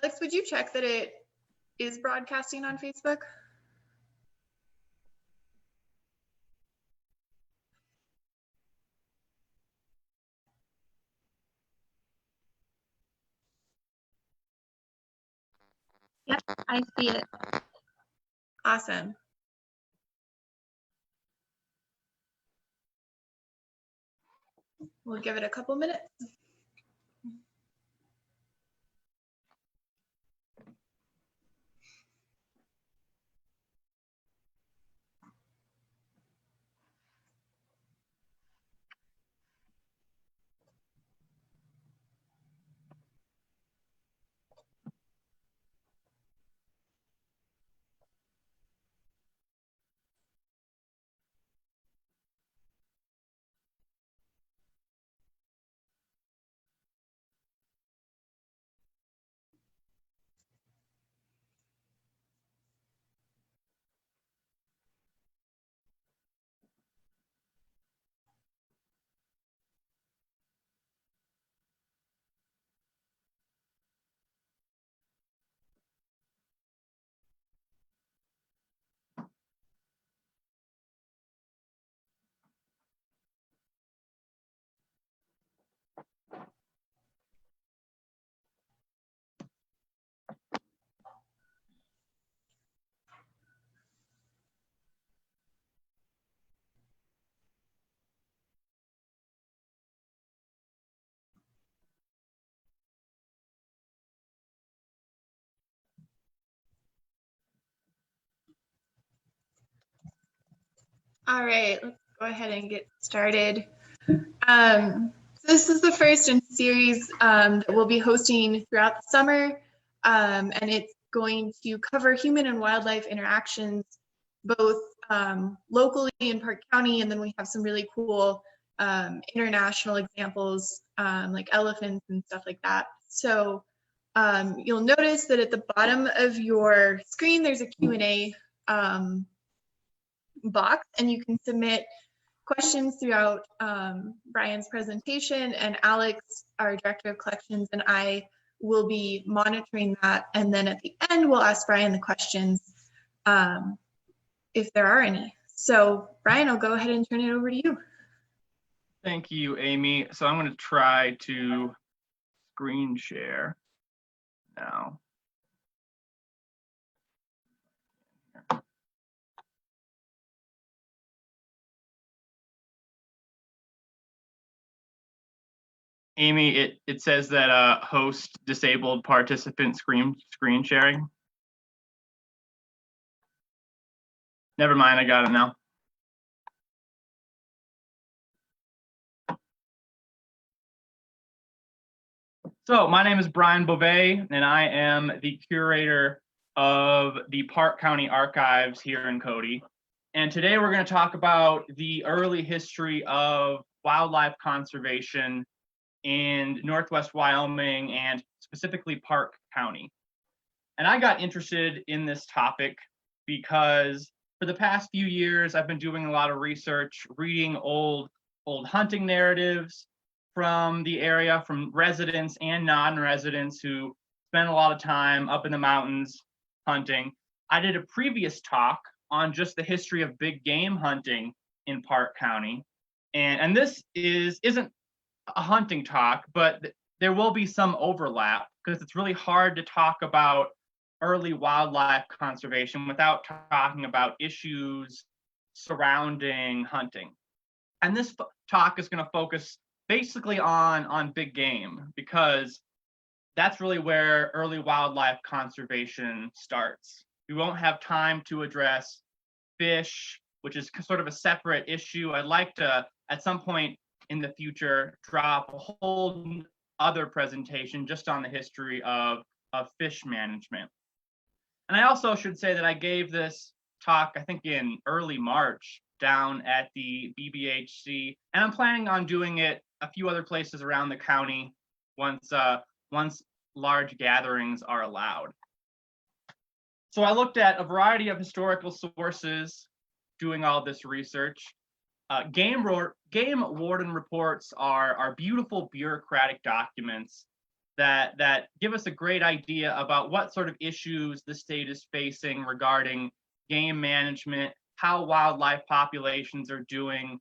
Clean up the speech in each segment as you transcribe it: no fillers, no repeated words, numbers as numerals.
Alex, would you check that it is broadcasting on Facebook? Yep, I see it. Awesome. We'll give it a couple minutes. All right, let's go ahead and get started. So this is the first in series that we'll be hosting throughout the summer, and it's going to cover human and wildlife interactions, both locally in Park County, and then we have some really cool international examples like elephants and stuff like that. So you'll notice that at the bottom of your screen, there's a Q&A box, and you can submit questions throughout Brian's presentation, and Alex, our Director of Collections, and I will be monitoring that. And then at the end, we'll ask Brian the questions if there are any. So Brian, I'll go ahead and turn it over to you. Thank you, Amy. So I'm going to try to screen share now. Amy, it says that host disabled participant screen sharing. Never mind, I got it now. So my name is Brian Beauvais, and I am the curator of the Park County Archives here in Cody. And today we're going to talk about the early history of wildlife conservation in Northwest Wyoming and specifically Park County. And I got interested in this topic because for the past few years, I've been doing a lot of research, reading old hunting narratives from the area, from residents and non-residents who spend a lot of time up in the mountains hunting. I did a previous talk on just the history of big game hunting in Park County. And this isn't a hunting talk, but there will be some overlap because it's really hard to talk about early wildlife conservation without talking about issues surrounding hunting. And this talk is going to focus basically on big game because that's really where early wildlife conservation starts. We won't have time to address fish, which is sort of a separate issue. I'd like to, at some point in the future, drop a whole other presentation just on the history of fish management. And I also should say that I gave this talk, I think in early March, down at the BBHC, and I'm planning on doing it a few other places around the county once large gatherings are allowed. So I looked at a variety of historical sources doing all this research. Game warden reports are beautiful bureaucratic documents that give us a great idea about what sort of issues the state is facing regarding game management, how wildlife populations are doing,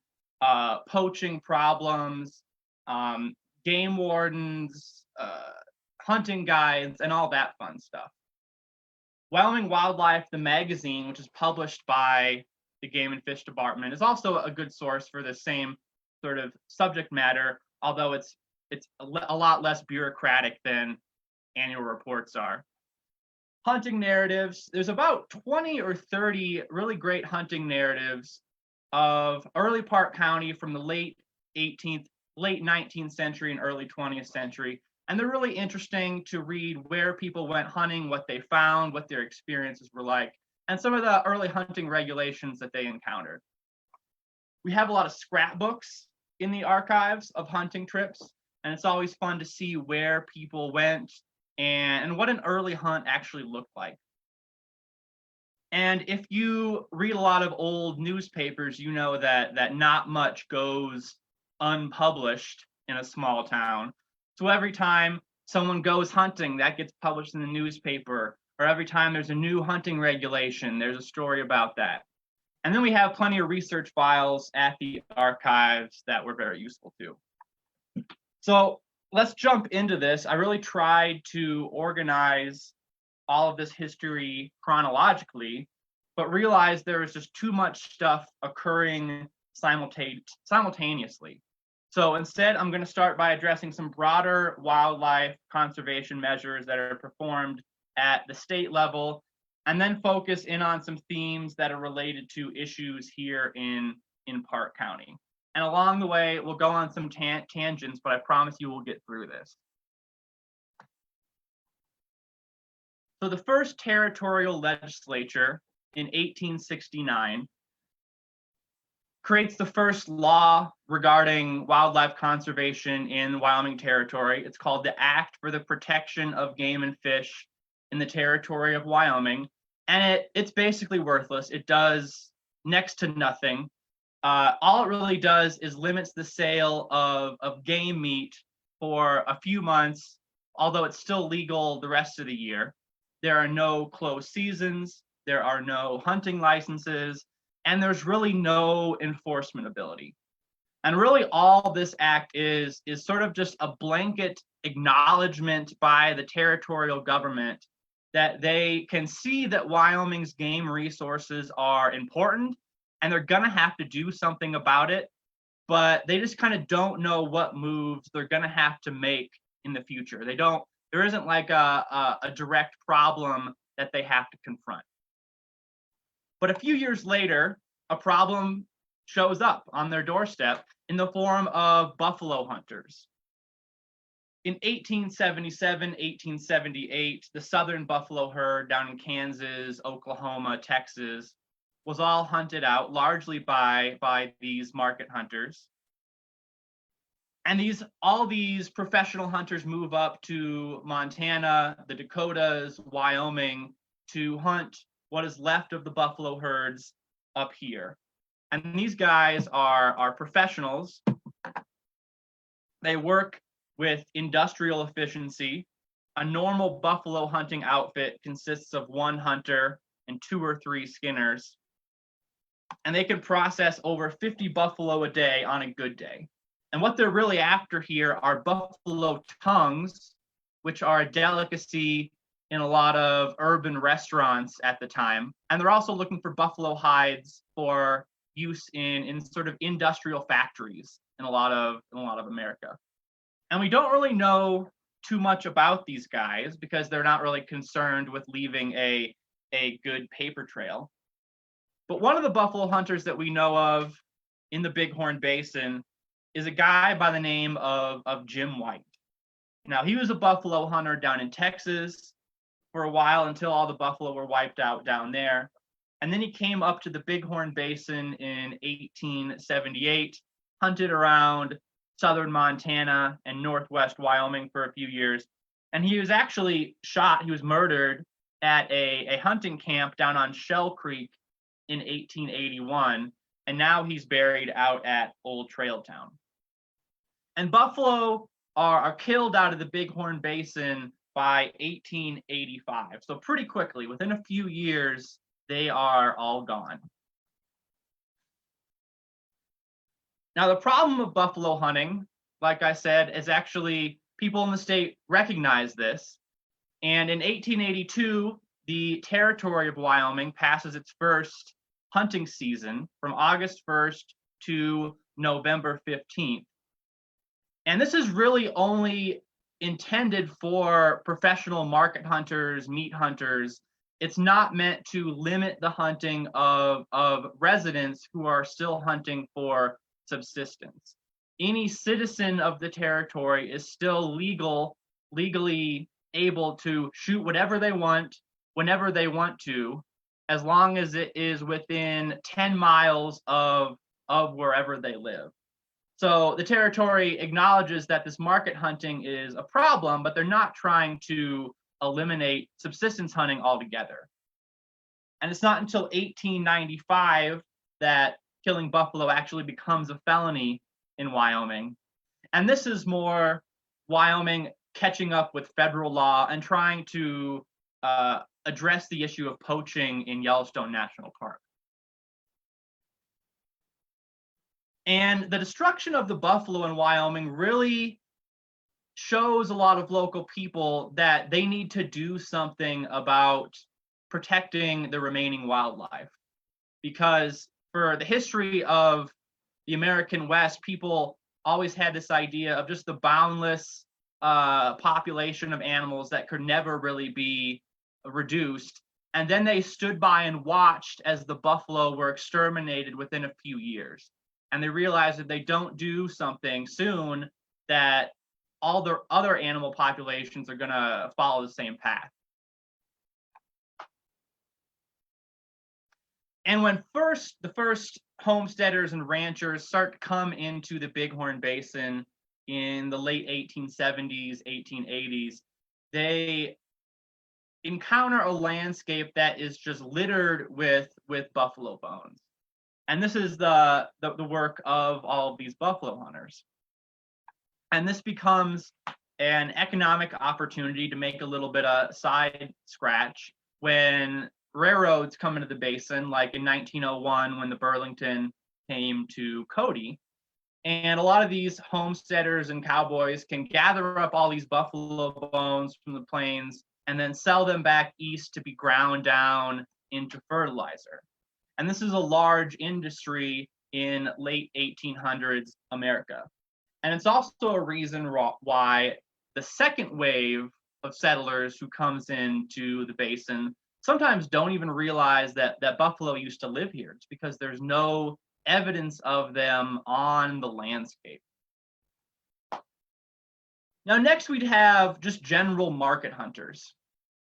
poaching problems, game wardens, hunting guides, and all that fun stuff. Wyoming Wildlife, the magazine, which is published by the Game and Fish Department, is also a good source for the same sort of subject matter, although it's a lot less bureaucratic than annual reports are. Hunting narratives, there's about 20 or 30 really great hunting narratives of early Park County from the late 18th, late 19th century and early 20th century. And they're really interesting to read where people went hunting, what they found, what their experiences were like, and some of the early hunting regulations that they encountered. We have a lot of scrapbooks in the archives of hunting trips, and it's always fun to see where people went and what an early hunt actually looked like. And if you read a lot of old newspapers, you know that not much goes unpublished in a small town. So every time someone goes hunting, that gets published in the newspaper, or every time there's a new hunting regulation, there's a story about that. And then we have plenty of research files at the archives that were very useful too. So let's jump into this. I really tried to organize all of this history chronologically, but realized there was just too much stuff occurring simultaneously. So instead, I'm going to start by addressing some broader wildlife conservation measures that are performed at the state level, and then focus in on some themes that are related to issues here in Park County. And along the way, we'll go on some tangents, but I promise you we'll get through this. So the first territorial legislature in 1869 creates the first law regarding wildlife conservation in Wyoming Territory. It's called the Act for the Protection of Game and Fish in the Territory of Wyoming. And it's basically worthless. It does next to nothing. All it really does is limits the sale of game meat for a few months, although it's still legal the rest of the year. There are no closed seasons, there are no hunting licenses, and there's really no enforcement ability. And really all this act is sort of just a blanket acknowledgement by the territorial government that they can see that Wyoming's game resources are important and they're gonna have to do something about it, but they just kind of don't know what moves they're gonna have to make in the future. There isn't like a direct problem that they have to confront. But a few years later, a problem shows up on their doorstep in the form of buffalo hunters. In 1877, 1878, the southern buffalo herd down in Kansas, Oklahoma, Texas, was all hunted out largely by these market hunters. And all these professional hunters move up to Montana, the Dakotas, Wyoming to hunt what is left of the buffalo herds up here. And these guys are professionals. They work with industrial efficiency. A normal buffalo hunting outfit consists of one hunter and 2 or 3 skinners. And they can process over 50 buffalo a day on a good day. And what they're really after here are buffalo tongues, which are a delicacy in a lot of urban restaurants at the time. And they're also looking for buffalo hides for use in sort of industrial factories in a lot of America. And we don't really know too much about these guys because they're not really concerned with leaving a good paper trail. But one of the buffalo hunters that we know of in the Bighorn Basin is a guy by the name of Jim White. Now, he was a buffalo hunter down in Texas for a while until all the buffalo were wiped out down there. And then he came up to the Bighorn Basin in 1878, hunted around southern Montana and northwest Wyoming for a few years. And he was actually shot, he was murdered at a hunting camp down on Shell Creek in 1881. And now he's buried out at Old Trail Town. And buffalo are killed out of the Bighorn Basin by 1885. So pretty quickly, within a few years, they are all gone. Now, the problem of buffalo hunting, like I said, is actually people in the state recognize this. And in 1882, the territory of Wyoming passes its first hunting season from August 1st to November 15th. And this is really only intended for professional market hunters, meat hunters. It's not meant to limit the hunting of residents who are still hunting for subsistence. Any citizen of the territory is still legally able to shoot whatever they want, whenever they want to, as long as it is within 10 miles of wherever they live. So the territory acknowledges that this market hunting is a problem, but they're not trying to eliminate subsistence hunting altogether. And it's not until 1895 that killing buffalo actually becomes a felony in Wyoming. And this is more Wyoming catching up with federal law and trying to address the issue of poaching in Yellowstone National Park. And the destruction of the buffalo in Wyoming really shows a lot of local people that they need to do something about protecting the remaining wildlife. Because for the history of the American West, people always had this idea of just the boundless population of animals that could never really be reduced. And then they stood by and watched as the buffalo were exterminated within a few years. And they realized that they don't do something soon, that all the other animal populations are going to follow the same path. And when the first homesteaders and ranchers start to come into the Bighorn Basin in the late 1870s, 1880s, they encounter a landscape that is just littered with buffalo bones. And this is the work of all of these buffalo hunters. And this becomes an economic opportunity to make a little bit of side scratch when railroads come into the basin, like in 1901 when the Burlington came to Cody. And a lot of these homesteaders and cowboys can gather up all these buffalo bones from the plains and then sell them back east to be ground down into fertilizer. And this is a large industry in late 1800s America. And it's also a reason why the second wave of settlers who comes into the basin sometimes don't even realize that buffalo used to live here. It's because there's no evidence of them on the landscape. Now, next we'd have just general market hunters.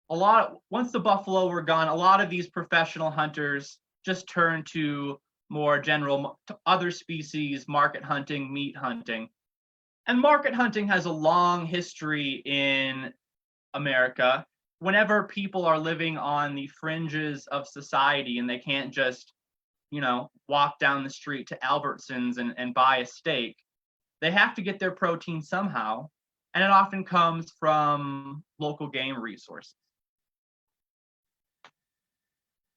Once the buffalo were gone, a lot of these professional hunters just turned to more general to other species, market hunting, meat hunting. And market hunting has a long history in America. Whenever people are living on the fringes of society and they can't just, walk down the street to Albertsons and buy a steak, they have to get their protein somehow. And it often comes from local game resources.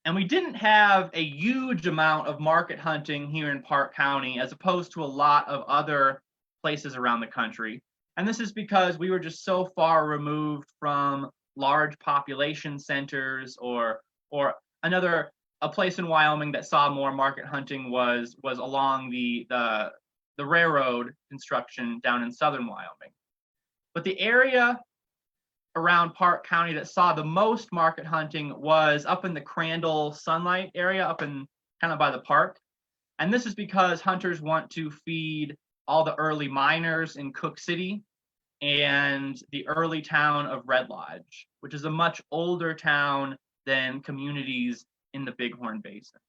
And we didn't have a huge amount of market hunting here in Park County as opposed to a lot of other places around the country. And this is because we were just so far removed from large population centers or a place in Wyoming that saw more market hunting was along the railroad construction down in southern Wyoming. But the area around Park County that saw the most market hunting was up in the Crandall Sunlight area, up in kind of by the park. And this is because hunters want to feed all the early miners in Cook City and the early town of Red Lodge, which is a much older town than communities in the Bighorn Basin.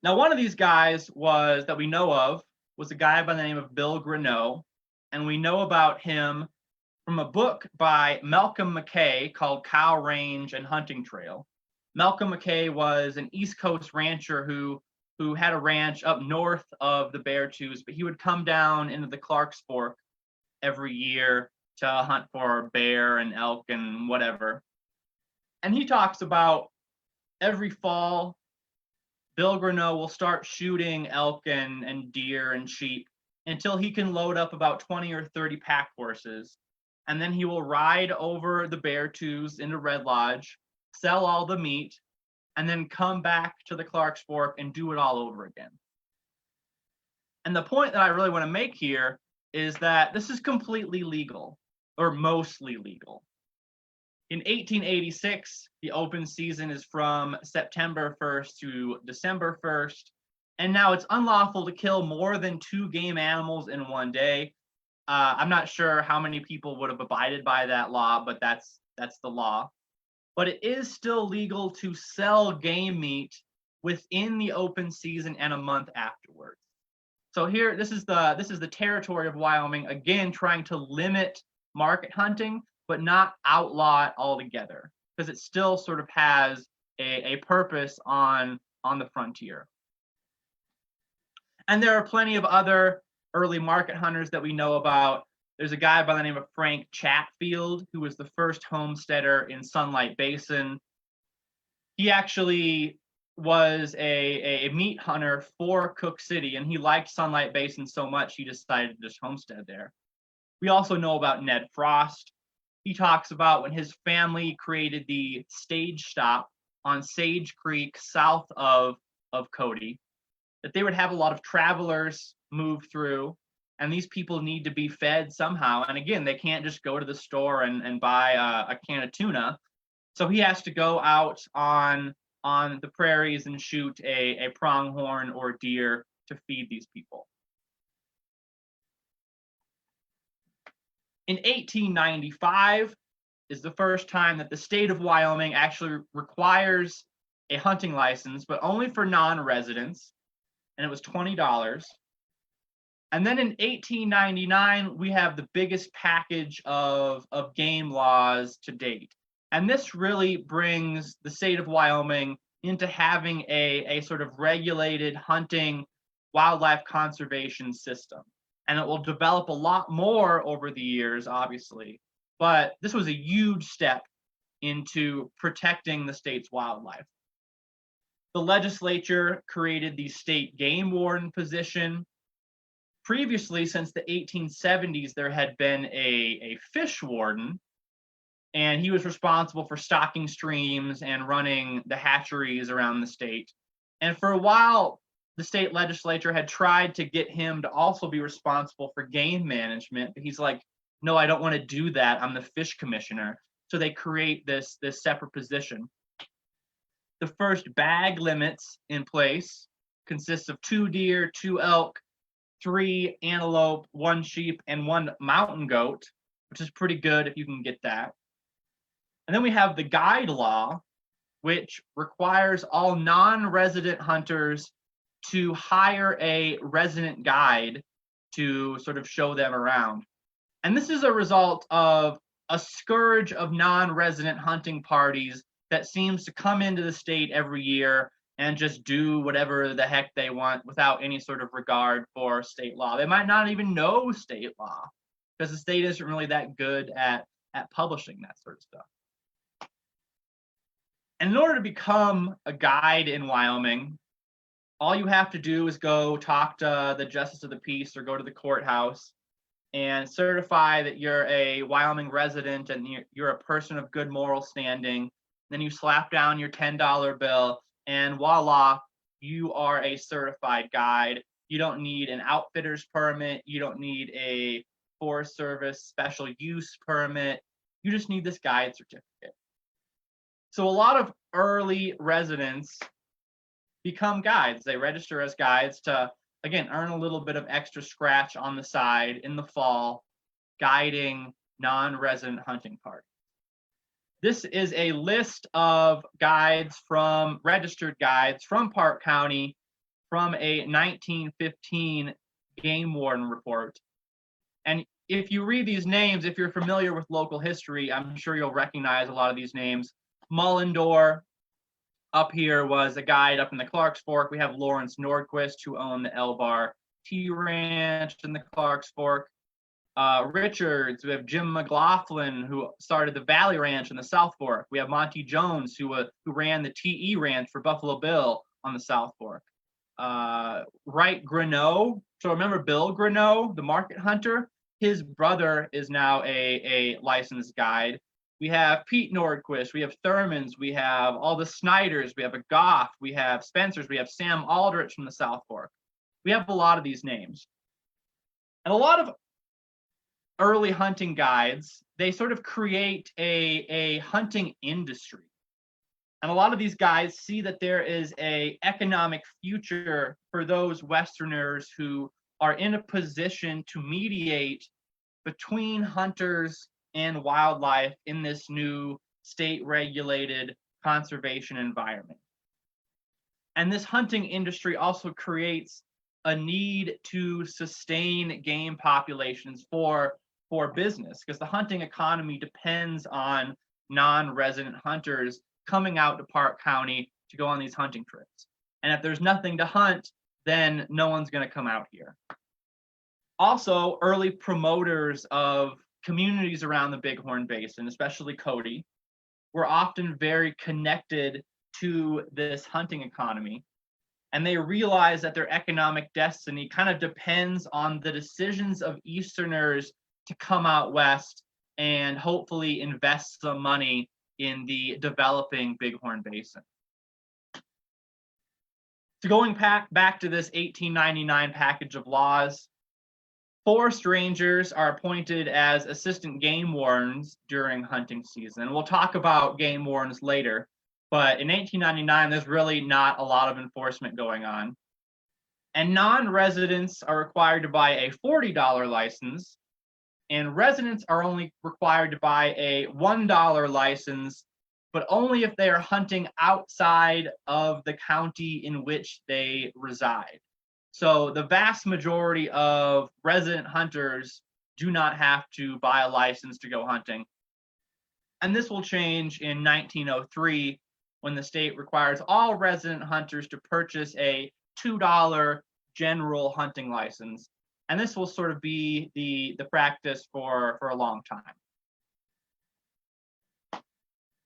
Now, one of these guys that we know of was a guy by the name of Bill Greneau, and we know about him from a book by Malcolm McKay called Cow Range and Hunting Trail. Malcolm McKay was an East Coast rancher who who had a ranch up north of the Beartooths, but he would come down into the Clarks Fork every year to hunt for bear and elk and whatever. And he talks about every fall, Bill Greneau will start shooting elk and deer and sheep until he can load up about 20 or 30 pack horses. And then he will ride over the Beartooths into Red Lodge, sell all the meat, and then come back to the Clarks Fork and do it all over again. And the point that I really want to make here is that this is completely legal, or mostly legal. In 1886, the open season is from September 1st to December 1st, and now it's unlawful to kill more than 2 game animals in one day. I'm not sure how many people would have abided by that law, but that's the law. But it is still legal to sell game meat within the open season and a month afterwards. So here, this is the territory of Wyoming, again, trying to limit market hunting, but not outlaw it altogether, because it still sort of has a purpose on the frontier. And there are plenty of other early market hunters that we know about. There's a guy by the name of Frank Chatfield, who was the first homesteader in Sunlight Basin. He actually was a meat hunter for Cook City, and he liked Sunlight Basin so much he decided to just homestead there. We also know about Ned Frost. He talks about when his family created the stage stop on Sage Creek south of Cody, that they would have a lot of travelers move through, and these people need to be fed somehow. And again, they can't just go to the store and buy a can of tuna. So he has to go out on the prairies and shoot a pronghorn or deer to feed these people. In 1895 is the first time that the state of Wyoming actually requires a hunting license, but only for non-residents, and it was $20. And then in 1899, we have the biggest package of game laws to date. And this really brings the state of Wyoming into having a sort of regulated hunting wildlife conservation system. And it will develop a lot more over the years, obviously. But this was a huge step into protecting the state's wildlife. The legislature created the state game warden position. Previously, since the 1870s, there had been a fish warden, and he was responsible for stocking streams and running the hatcheries around the state. And for a while, the state legislature had tried to get him to also be responsible for game management, but he's like, no, I don't want to do that. I'm the fish commissioner. So they create this separate position. The first bag limits in place consists of 2 deer, 2 elk, 3 antelope, 1 sheep, and 1 mountain goat, which is pretty good if you can get that. And then we have the guide law, which requires all non-resident hunters to hire a resident guide to sort of show them around. And this is a result of a scourge of non-resident hunting parties that seems to come into the state every year and just do whatever the heck they want without any sort of regard for state law. They might not even know state law because the state isn't really that good at publishing that sort of stuff. And in order to become a guide in Wyoming, all you have to do is go talk to the Justice of the Peace or go to the courthouse and certify that you're a Wyoming resident and you're a person of good moral standing. Then you slap down your $10 bill and voila, you are a certified guide. You don't need an outfitter's permit. You don't need a Forest Service special use permit. You just need this guide certificate. So a lot of early residents become guides. They register as guides to, again, earn a little bit of extra scratch on the side in the fall, guiding non-resident hunting parties. This is a list of guides from registered guides from Park County from a 1915 game warden report. And if you read these names, if you're familiar with local history, I'm sure you'll recognize a lot of these names. Mullendore, Up here was a guide up in the Clarks Fork. We have Lawrence Nordquist, who owned the Elbar Tea Ranch in the Clarks Fork. Richards, we have Jim McLaughlin, who started the Valley Ranch in the South Fork. We have Monty Jones, who ran the TE Ranch for Buffalo Bill on the South Fork. Wright Greneau, so remember Bill Greneau, the market hunter? His brother is now a licensed guide. We have Pete Nordquist, we have Thurmans, we have all the Snyders, we have a Goff, we have Spencers, we have Sam Aldrich from the South Fork. We have a lot of these names. And a lot of early hunting guides, they sort of create a hunting industry. And a lot of these guys see that there is an economic future for those Westerners who are in a position to mediate between hunters and wildlife in this new state-regulated conservation environment. And this hunting industry also creates a need to sustain game populations for business, because the hunting economy depends on non-resident hunters coming out to Park County to go on these hunting trips. And if there's nothing to hunt, then no one's going to come out here. Also, early promoters of communities around the Bighorn Basin, especially Cody, were often very connected to this hunting economy. And they realized that their economic destiny kind of depends on the decisions of Easterners to come out west and hopefully invest some money in the developing Bighorn Basin. So going back to this 1899 package of laws, forest rangers are appointed as assistant game wardens during hunting season. We'll talk about game wardens later, but in 1899, there's really not a lot of enforcement going on. And non-residents are required to buy a $40 license, and residents are only required to buy a $1 license, but only if they are hunting outside of the county in which they reside. So the vast majority of resident hunters do not have to buy a license to go hunting. And this will change in 1903 when the state requires all resident hunters to purchase a $2 general hunting license. And this will sort of be the practice for a long time.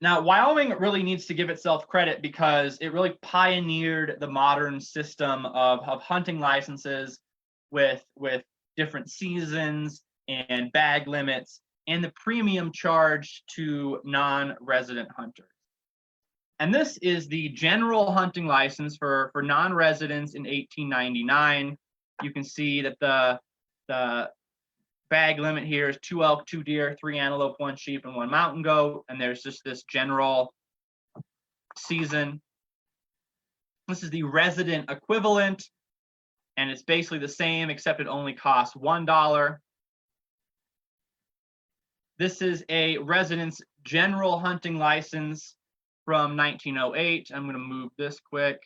Now, Wyoming really needs to give itself credit because it really pioneered the modern system of hunting licenses with different seasons and bag limits and the premium charged to non-resident hunters. And this is the general hunting license for non-residents in 1899. You can see that the bag limit here is 2 elk, 2 deer, 3 antelope, 1 sheep, and 1 mountain goat. And there's just this general season. This is the resident equivalent, and it's basically the same, except it only costs $1. This is a resident's general hunting license from 1908. I'm going to move this quick.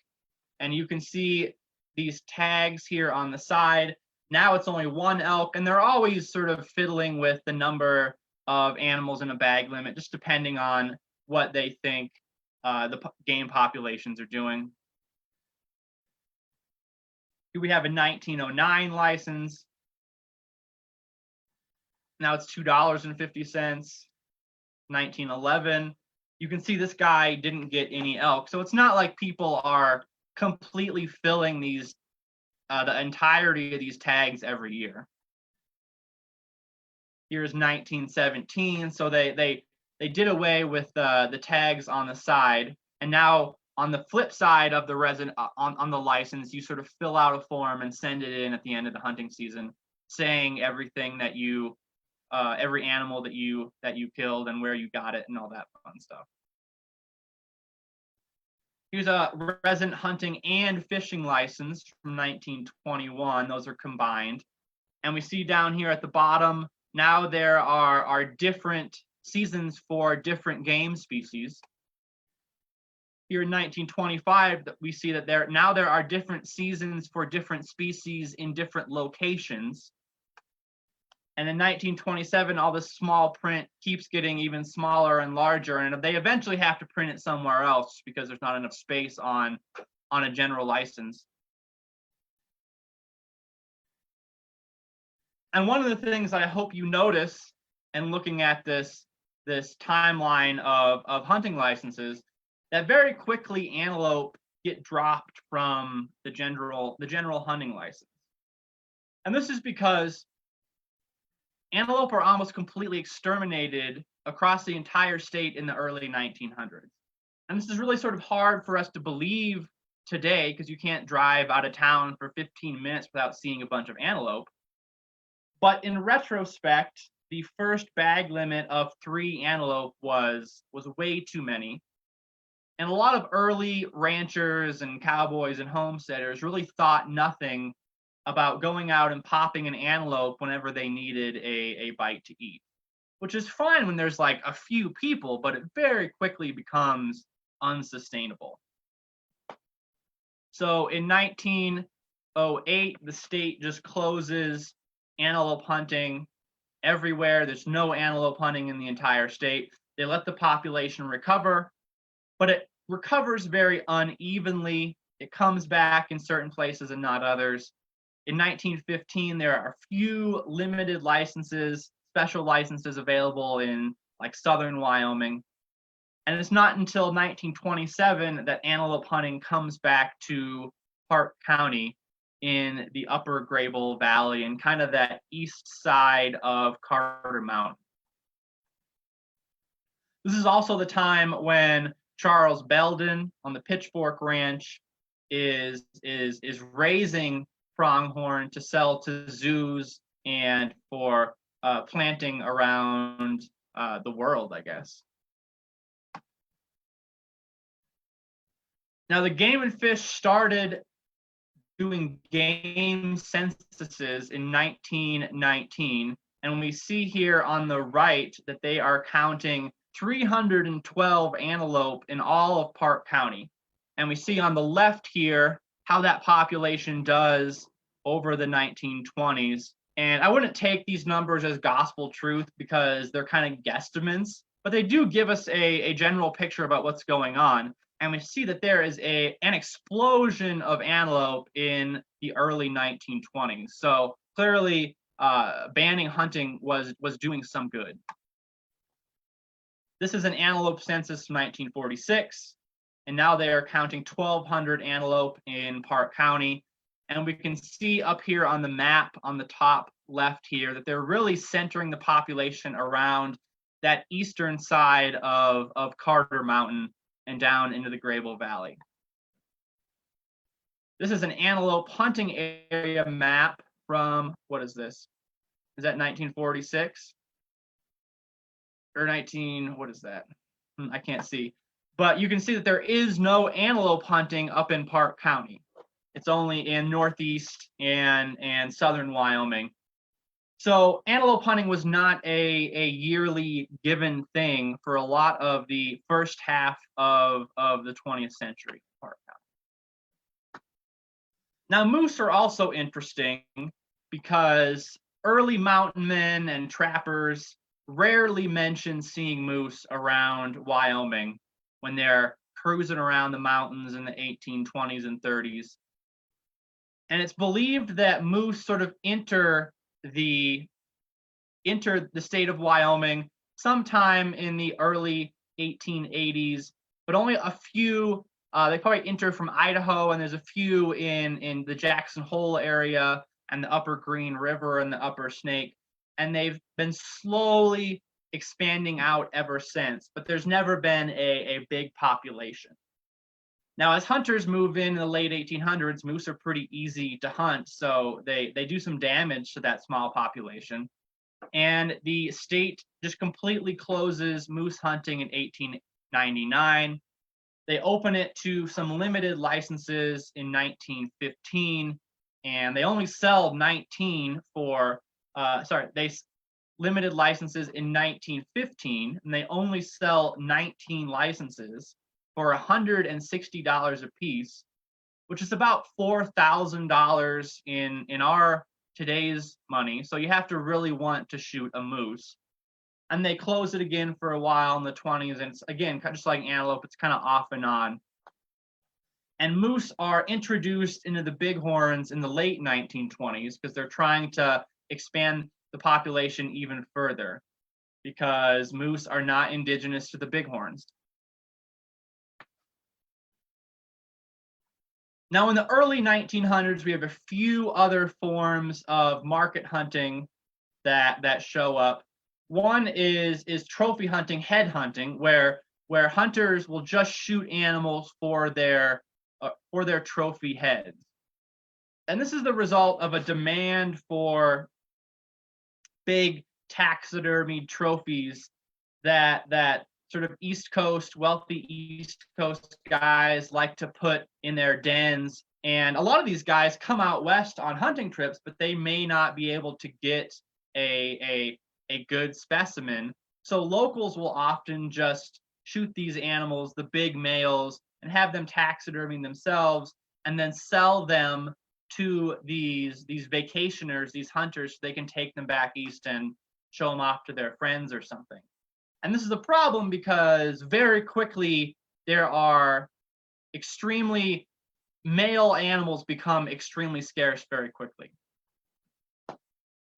And you can see these tags here on the side. Now it's only 1 elk, and they're always sort of fiddling with the number of animals in a bag limit, just depending on what they think the game populations are doing. Here we have a 1909 license. Now it's $2.50. 1911. You can see this guy didn't get any elk. So it's not like people are completely filling these the entirety of these tags every year. Here's 1917. So they did away with the tags on the side, and now on the flip side of the resident on the license, you sort of fill out a form and send it in at the end of the hunting season, saying everything that you every animal that you killed and where you got it and all that fun stuff. Here's a resident hunting and fishing license from 1921. Those are combined. And we see down here at the bottom, now there are different seasons for different game species. Here in 1925, we see that there are different seasons for different species in different locations. And in 1927, all this small print keeps getting even smaller and larger, and they eventually have to print it somewhere else because there's not enough space on a general license. And one of the things I hope you notice in looking at this timeline of hunting licenses, that very quickly antelope get dropped from the general hunting license. And this is because antelope are almost completely exterminated across the entire state in the early 1900s. And this is really sort of hard for us to believe today because you can't drive out of town for 15 minutes without seeing a bunch of antelope. But in retrospect, the first bag limit of 3 antelope was way too many. And a lot of early ranchers and cowboys and homesteaders really thought nothing about going out and popping an antelope whenever they needed a bite to eat, which is fine when there's like a few people, but it very quickly becomes unsustainable. So in 1908, the state just closes antelope hunting everywhere. There's no antelope hunting in the entire state. They let the population recover, but it recovers very unevenly. It comes back in certain places and not others. In 1915, there are a few limited licenses, special licenses available in like southern Wyoming. And it's not until 1927 that antelope hunting comes back to Park County in the upper Graybull Valley and kind of that east side of Carter Mountain. This is also the time when Charles Belden on the Pitchfork Ranch is raising pronghorn to sell to zoos and for planting around the world, I guess. Now, the Game and Fish started doing game censuses in 1919, and we see here on the right that they are counting 312 antelope in all of Park County. And we see on the left here how that population does over the 1920s. And I wouldn't take these numbers as gospel truth because they're kind of guesstimates, but they do give us a general picture about what's going on. And we see that there is an explosion of antelope in the early 1920s. So clearly, banning hunting was doing some good. This is an antelope census from 1946, and now they are counting 1,200 antelope in Park County. And we can see up here on the map on the top left here that they're really centering the population around that eastern side of Carter Mountain and down into the Graybull Valley. This is an antelope hunting area map from, what is this? Is that 1946? Or what is that? I can't see. But you can see that there is no antelope hunting up in Park County. It's only in northeast and southern Wyoming. So antelope hunting was not a yearly given thing for a lot of the first half of the 20th century. Now, moose are also interesting because early mountain men and trappers rarely mention seeing moose around Wyoming when they're cruising around the mountains in the 1820s and 30s. And it's believed that moose sort of enter the state of Wyoming sometime in the early 1880s, but only a few. They probably enter from Idaho, and there's a few in the Jackson Hole area and the Upper Green River and the Upper Snake, and they've been slowly expanding out ever since, but there's never been a big population. Now, as hunters move in the late 1800s, moose are pretty easy to hunt, so they do some damage to that small population. And the state just completely closes moose hunting in 1899. They open it to some limited licenses in 1915, and they only sell 19 for, limited licenses in 1915, and they only sell 19 licenses for $160 a piece, which is about $4,000 in our today's money. So you have to really want to shoot a moose. And they close it again for a while in the 20s. And it's, again, just like antelope, it's kind of off and on. And moose are introduced into the bighorns in the late 1920s because they're trying to expand the population even further, because moose are not indigenous to the bighorns. Now, in the early 1900s, we have a few other forms of market hunting that show up. One is trophy hunting, head hunting, where hunters will just shoot animals for their trophy heads. And this is the result of a demand for big taxidermy trophies that sort of wealthy East Coast guys like to put in their dens. And a lot of these guys come out west on hunting trips, but they may not be able to get a good specimen. So locals will often just shoot these animals, the big males, and have them taxidermy themselves, and then sell them to these vacationers, these hunters, so they can take them back east and show them off to their friends or something. And this is a problem because very quickly male animals become extremely scarce very quickly.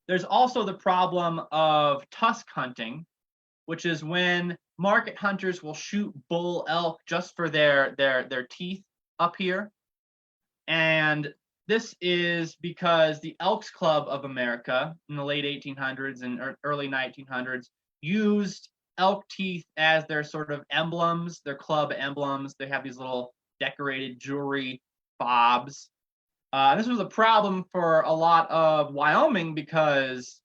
There's also the problem of tusk hunting, which is when market hunters will shoot bull elk just for their teeth up here. And this is because the Elks Club of America in the late 1800s and early 1900s used elk teeth as their sort of emblems, their club emblems. They have these little decorated jewelry fobs. This was a problem for a lot of Wyoming because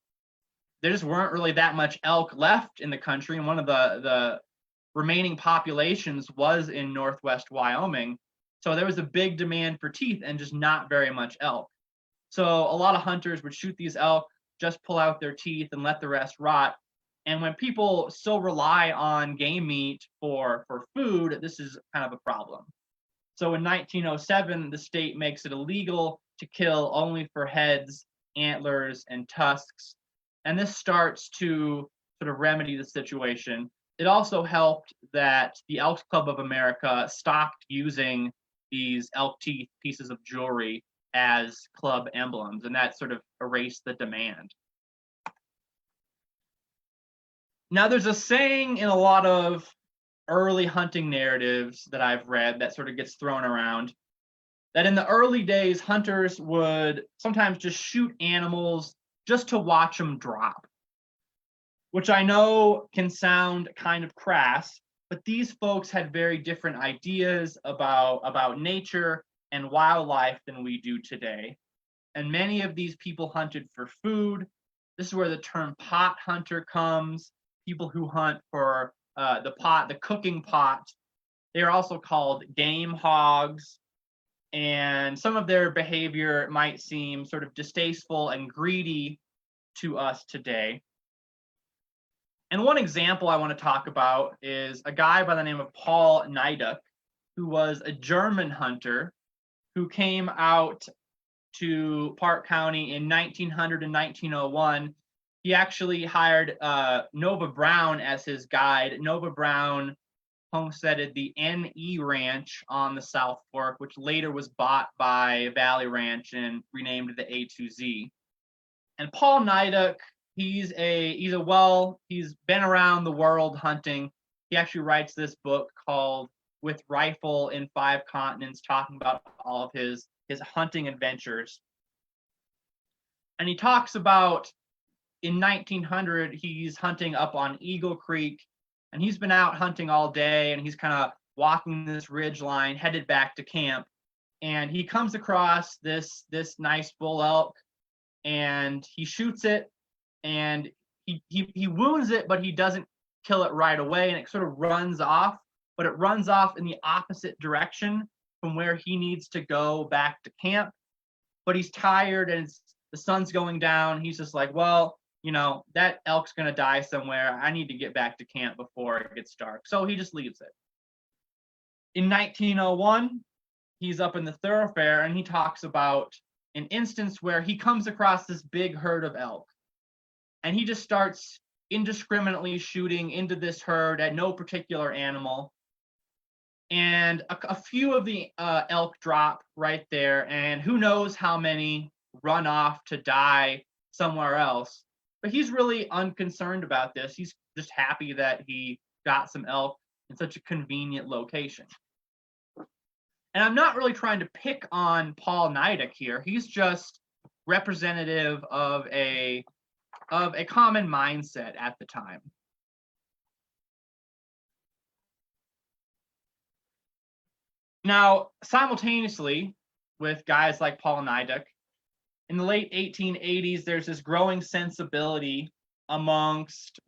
there just weren't really that much elk left in the country, and one of the remaining populations was in northwest Wyoming. So there was a big demand for teeth and just not very much elk. So a lot of hunters would shoot these elk, just pull out their teeth and let the rest rot. And when people still rely on game meat for food, this is kind of a problem. So in 1907, the state makes it illegal to kill only for heads, antlers, and tusks. And this starts to sort of remedy the situation. It also helped that the Elks Club of America stopped using these elk teeth pieces of jewelry as club emblems, and that sort of erased the demand. Now, there's a saying in a lot of early hunting narratives that I've read that sort of gets thrown around, that in the early days, hunters would sometimes just shoot animals just to watch them drop, which I know can sound kind of crass, but these folks had very different ideas about nature and wildlife than we do today. And many of these people hunted for food. This is where the term pot hunter comes. People who hunt for the cooking pot. They are also called game hogs. And some of their behavior might seem sort of distasteful and greedy to us today. And one example I want to talk about is a guy by the name of Paul Niduck, who was a German hunter who came out to Park County in 1900 and 1901. He actually hired Nova Brown as his guide. Nova Brown homesteaded the NE Ranch on the South Fork, which later was bought by Valley Ranch and renamed the A2Z. And Paul Niduck, he's been around the world hunting. He actually writes this book called With Rifle in 5 Continents, talking about all of his hunting adventures. And he talks about in 1900, he's hunting up on Eagle Creek, and he's been out hunting all day, and he's kind of walking this ridge line, headed back to camp. And he comes across this nice bull elk, and he shoots it, and he wounds it, but he doesn't kill it right away, and it sort of runs off, but it runs off in the opposite direction from where he needs to go back to camp. But he's tired, and the sun's going down. He's just like, well, that elk's going to die somewhere. I need to get back to camp before it gets dark. So he just leaves it. In 1901, he's up in the thoroughfare, and he talks about an instance where he comes across this big herd of elk, and he just starts indiscriminately shooting into this herd at no particular animal. And a few of the elk drop right there, and who knows how many run off to die somewhere else. But he's really unconcerned about this. He's just happy that he got some elk in such a convenient location. And I'm not really trying to pick on Paul Nidak here. He's just representative of a common mindset at the time. Now, simultaneously with guys like Paul Nidak, in the late 1880s, there's this growing sensibility amongst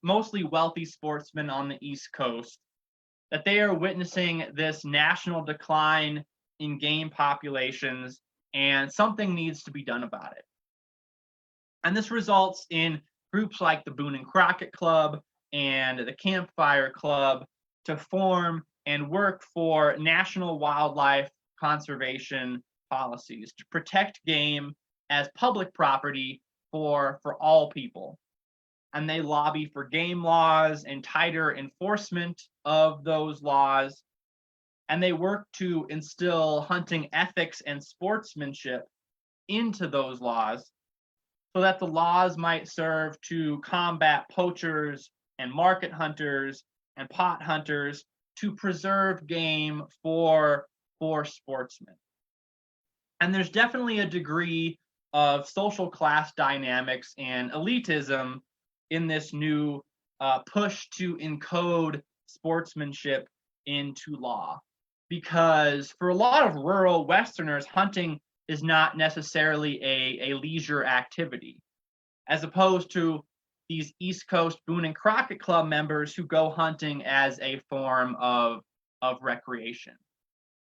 mostly wealthy sportsmen on the East Coast that they are witnessing this national decline in game populations, and something needs to be done about it. And this results in groups like the Boone and Crockett Club and the Campfire Club to form and work for national wildlife conservation policies to protect game as public property for all people. And they lobby for game laws and tighter enforcement of those laws. And they work to instill hunting ethics and sportsmanship into those laws so that the laws might serve to combat poachers and market hunters and pot hunters to preserve game for sportsmen. And there's definitely a degree of social class dynamics and elitism in this new push to encode sportsmanship into law. Because for a lot of rural Westerners, hunting is not necessarily a leisure activity, as opposed to these East Coast Boone and Crockett Club members who go hunting as a form of recreation.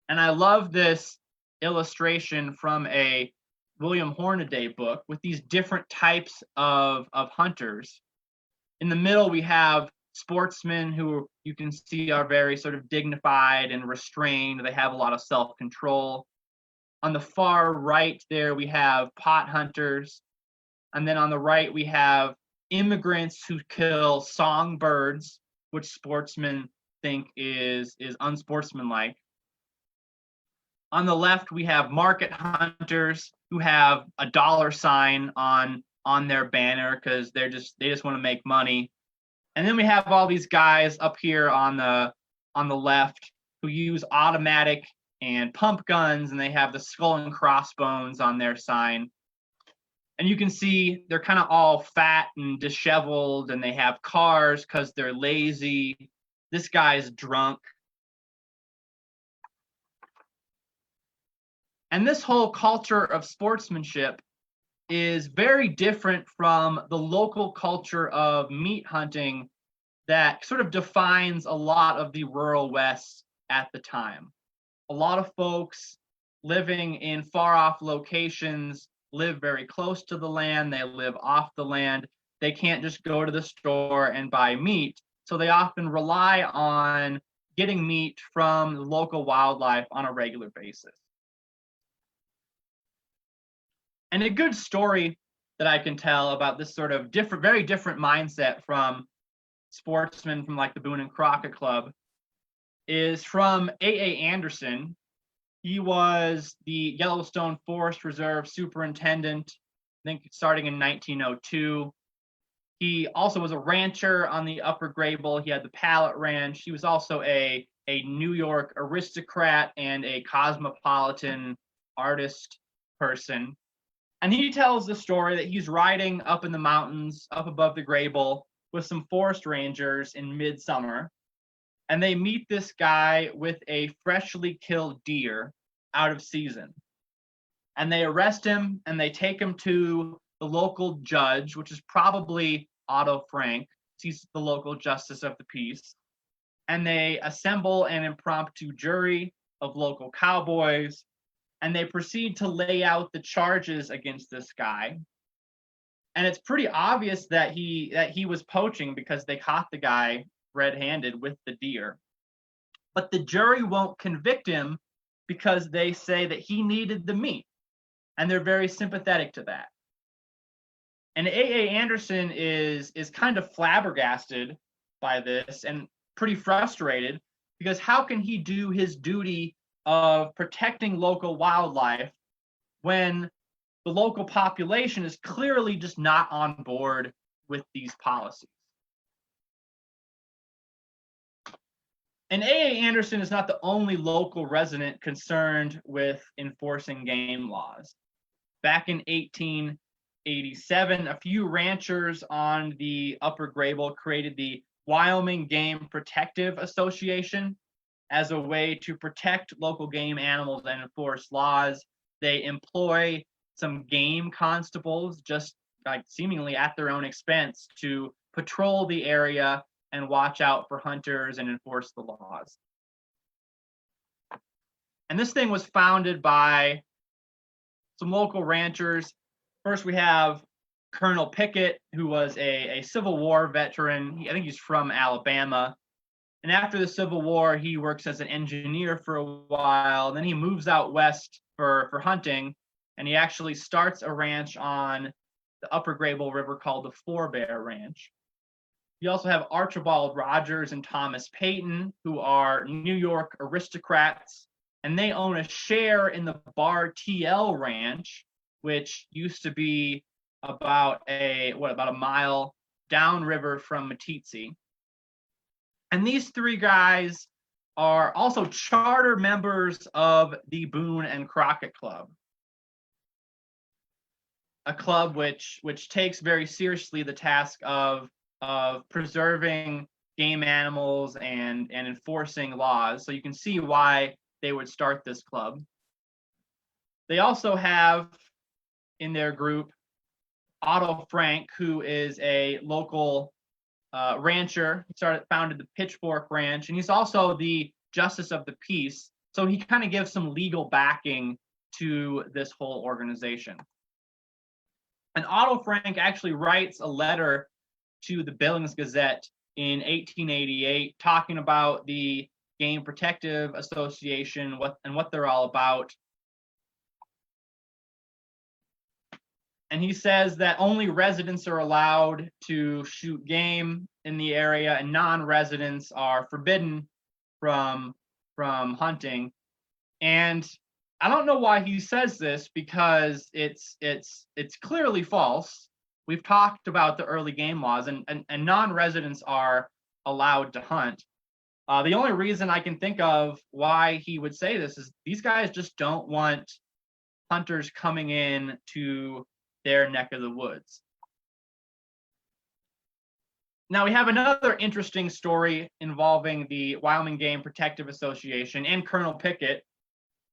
And I love this illustration from a William Hornaday book with these different types of hunters. In the middle, we have sportsmen who you can see are very sort of dignified and restrained. They have a lot of self-control. On the far right there, we have pot hunters. And then on the right, we have immigrants who kill songbirds, which sportsmen think is unsportsmanlike. On the left, we have market hunters who have a dollar sign on their banner because they just want to make money. And then we have all these guys up here on the left who use automatic and pump guns, and they have the skull and crossbones on their sign. And you can see they're kind of all fat and disheveled, and they have cars because they're lazy. This guy's drunk. And this whole culture of sportsmanship is very different from the local culture of meat hunting that sort of defines a lot of the rural West at the time. A lot of folks living in far off locations live very close to the land. They live off the land. They can't just go to the store and buy meat. So they often rely on getting meat from the local wildlife on a regular basis. And a good story that I can tell about this sort of very different mindset from sportsmen from like the Boone and Crockett Club is from A.A. Anderson. He was the Yellowstone Forest Reserve superintendent, I think starting in 1902. He also was a rancher on the Upper Grable. He had the Pallet Ranch. He was also a New York aristocrat and a cosmopolitan artist person. And he tells the story that he's riding up in the mountains, up above the Grable, with some forest rangers in midsummer. And they meet this guy with a freshly killed deer out of season. And they arrest him and they take him to the local judge, which is probably Otto Frank. He's the local justice of the peace. And they assemble an impromptu jury of local cowboys. And they proceed to lay out the charges against this guy. And it's pretty obvious that he was poaching because they caught the guy red-handed with the deer. But the jury won't convict him because they say that he needed the meat. and they're very sympathetic to that. And A.A. Anderson is kind of flabbergasted by this and pretty frustrated, because how can he do his duty of protecting local wildlife when the local population is clearly just not on board with these policies? And A.A. Anderson is not the only local resident concerned with enforcing game laws. Back in 1887, a few ranchers on the Upper Grable created the Wyoming Game Protective Association as a way to protect local game animals and enforce laws. They employ some game constables, just like seemingly at their own expense, to patrol the area and watch out for hunters and enforce the laws. And this thing was founded by some local ranchers. First, we have Colonel Pickett, who was a Civil War veteran. I think he's from Alabama. And after the Civil War, he works as an engineer for a while. Then he moves out west for hunting, and he actually starts a ranch on the Upper Grable River called the Four Bear Ranch. You also have Archibald Rogers and Thomas Payton, who are New York aristocrats, and they own a share in the Bar TL Ranch, which used to be about a mile downriver from Meeteetse. And these three guys are also charter members of the Boone and Crockett Club, a club which takes very seriously the task of preserving game animals and enforcing laws. So you can see why they would start this club. They also have in their group Otto Frank, who is a local rancher. He founded the Pitchfork Ranch, and he's also the Justice of the Peace. So he kind of gives some legal backing to this whole organization. And Otto Frank actually writes a letter to the Billings Gazette in 1888 talking about the Game Protective Association and what they're all about. And he says that only residents are allowed to shoot game in the area, and non-residents are forbidden from hunting. And I don't know why he says this, because it's clearly false. We've talked about the early game laws, and non-residents are allowed to hunt. The only reason I can think of why he would say this is these guys just don't want hunters coming in to their neck of the woods. Now we have another interesting story involving the Wyoming Game Protective Association and Colonel Pickett,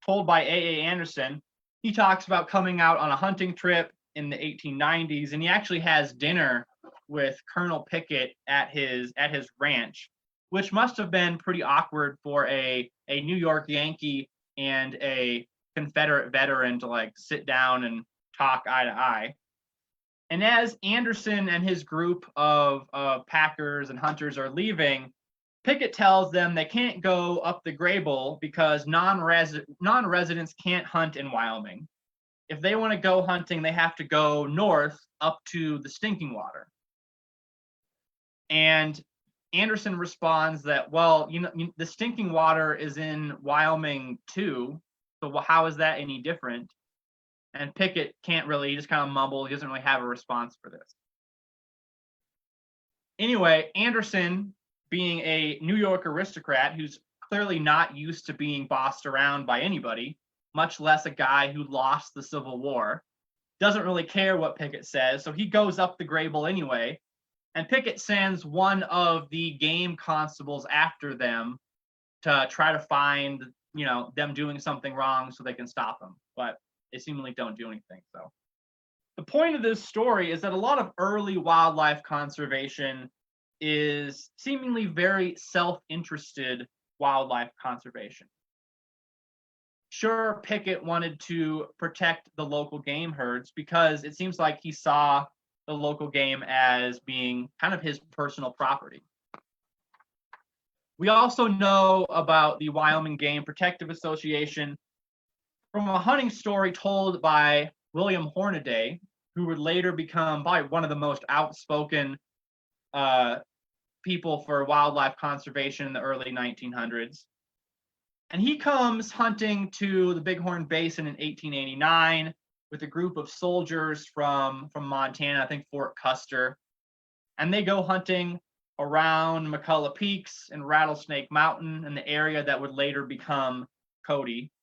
told by A.A. Anderson. He talks about coming out on a hunting trip in the 1890s, and he actually has dinner with Colonel Pickett at his ranch, which must have been pretty awkward for a New York Yankee and a Confederate veteran to like sit down and talk eye to eye. And as Anderson and his group of packers and hunters are leaving, Pickett tells them they can't go up the Grable because non-residents can't hunt in Wyoming. If they want to go hunting, they have to go north up to the Stinking Water. And Anderson responds that, well, the Stinking Water is in Wyoming too, so how is that any different? And Pickett can't really, he just kind of mumbles, he doesn't really have a response for this. Anyway, Anderson, being a New York aristocrat who's clearly not used to being bossed around by anybody, much less a guy who lost the Civil War, doesn't really care what Pickett says, so he goes up the Grable anyway, and Pickett sends one of the game constables after them to try to find, them doing something wrong so they can stop them, but they seemingly don't do anything. So the point of this story is that a lot of early wildlife conservation is seemingly very self-interested wildlife conservation. Sure, Pickett wanted to protect the local game herds because it seems like he saw the local game as being kind of his personal property. We also know about the Wyoming Game Protective Association from a hunting story told by William Hornaday, who would later become probably one of the most outspoken people for wildlife conservation in the early 1900s. And he comes hunting to the Bighorn Basin in 1889 with a group of soldiers from Montana, I think Fort Custer. And they go hunting around McCullough Peaks and Rattlesnake Mountain and the area that would later become Cody.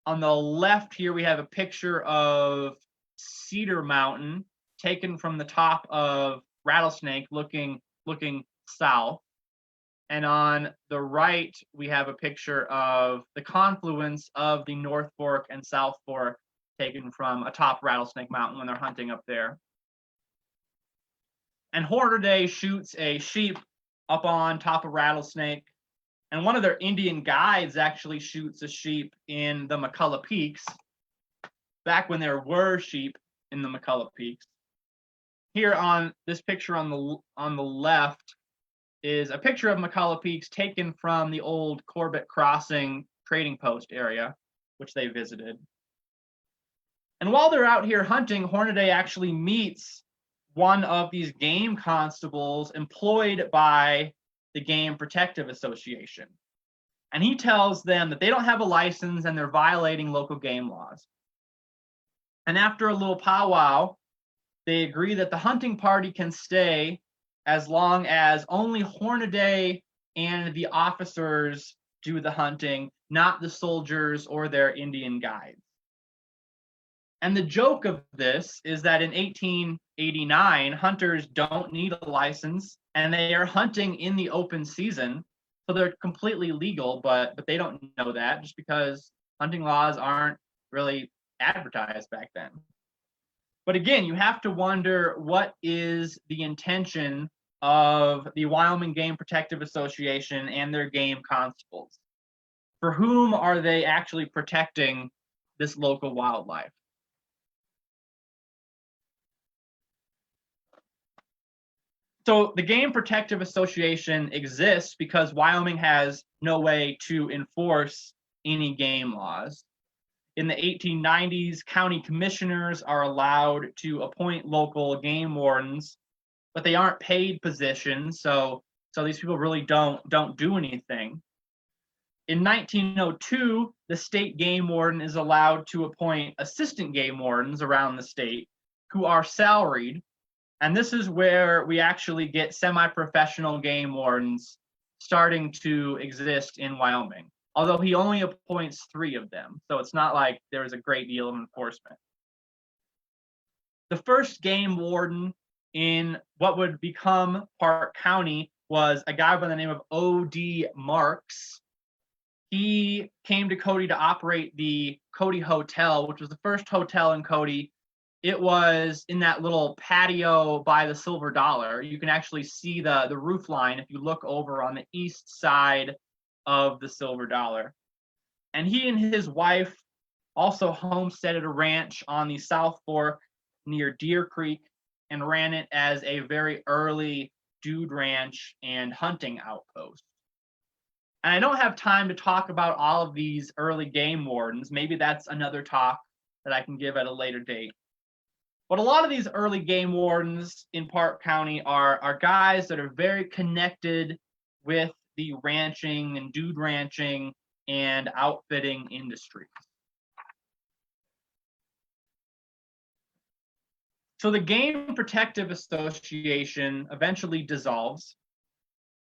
On the left here, we have a picture of Cedar Mountain taken from the top of Rattlesnake looking south. And on the right, we have a picture of the confluence of the North Fork and South Fork taken from atop Rattlesnake Mountain when they're hunting up there. And Hornaday shoots a sheep up on top of Rattlesnake. And one of their Indian guides actually shoots a sheep in the McCullough Peaks, back when there were sheep in the McCullough Peaks. Here on this picture on the left is a picture of McCullough Peaks taken from the old Corbett Crossing trading post area, which they visited. And while they're out here hunting, Hornaday actually meets one of these game constables employed by the Game Protective Association. And he tells them that they don't have a license and they're violating local game laws. And after a little powwow, they agree that the hunting party can stay as long as only Hornaday and the officers do the hunting, not the soldiers or their Indian guides. And the joke of this is that in 1889, hunters don't need a license and they are hunting in the open season. So they're completely legal, but they don't know that just because hunting laws aren't really advertised back then. But again, you have to wonder, what is the intention of the Wyoming Game Protective Association and their game constables? For whom are they actually protecting this local wildlife? So the Game Protective Association exists because Wyoming has no way to enforce any game laws. In the 1890s, county commissioners are allowed to appoint local game wardens, but they aren't paid positions, so these people really don't do anything. In 1902, the state game warden is allowed to appoint assistant game wardens around the state who are salaried. And this is where we actually get semi-professional game wardens starting to exist in Wyoming, although he only appoints 3 of them. So it's not like there's a great deal of enforcement. The first game warden in what would become Park County was a guy by the name of O.D. Marks. He came to Cody to operate the Cody Hotel, which was the first hotel in Cody. It was in that little patio by the Silver Dollar. You can actually see the roof line if you look over on the east side of the Silver Dollar. And he and his wife also homesteaded a ranch on the South Fork near Deer Creek and ran it as a very early dude ranch and hunting outpost. And I don't have time to talk about all of these early game wardens. Maybe that's another talk that I can give at a later date. But a lot of these early game wardens in Park County are guys that are very connected with the ranching and dude ranching and outfitting industries. So the Game Protective Association eventually dissolves.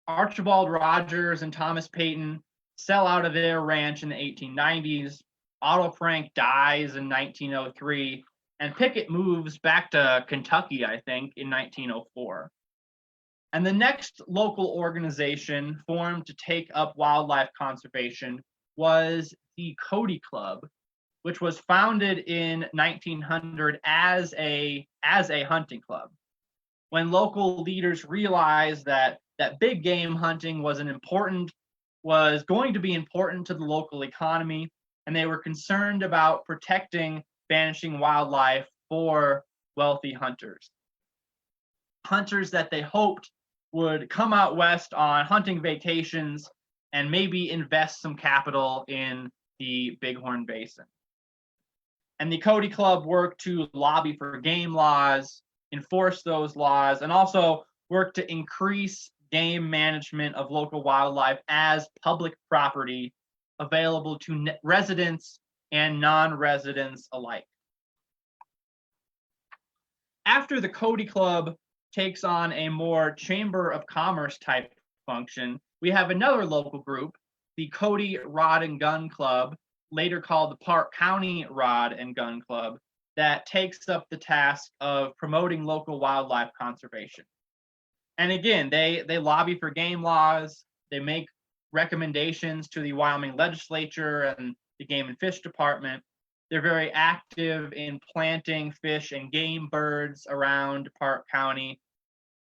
Archibald Rogers and Thomas Payton sell out of their ranch in the 1890s. Otto Frank dies in 1903. And Pickett moves back to Kentucky, I think, in 1904. And the next local organization formed to take up wildlife conservation was the Cody Club, which was founded in 1900 as a hunting club. When local leaders realized that big game hunting was going to be important to the local economy, and they were concerned about protecting vanishing wildlife for wealthy hunters. Hunters that they hoped would come out west on hunting vacations and maybe invest some capital in the Bighorn Basin. And the Cody Club worked to lobby for game laws, enforce those laws, and also work to increase game management of local wildlife as public property available to residents and non-residents alike. After the Cody Club takes on a more Chamber of Commerce type function, we have another local group, the Cody Rod and Gun Club, later called the Park County Rod and Gun Club, that takes up the task of promoting local wildlife conservation. And again, they lobby for game laws, they make recommendations to the Wyoming legislature and the Game and Fish Department. They're very active in planting fish and game birds around Park County.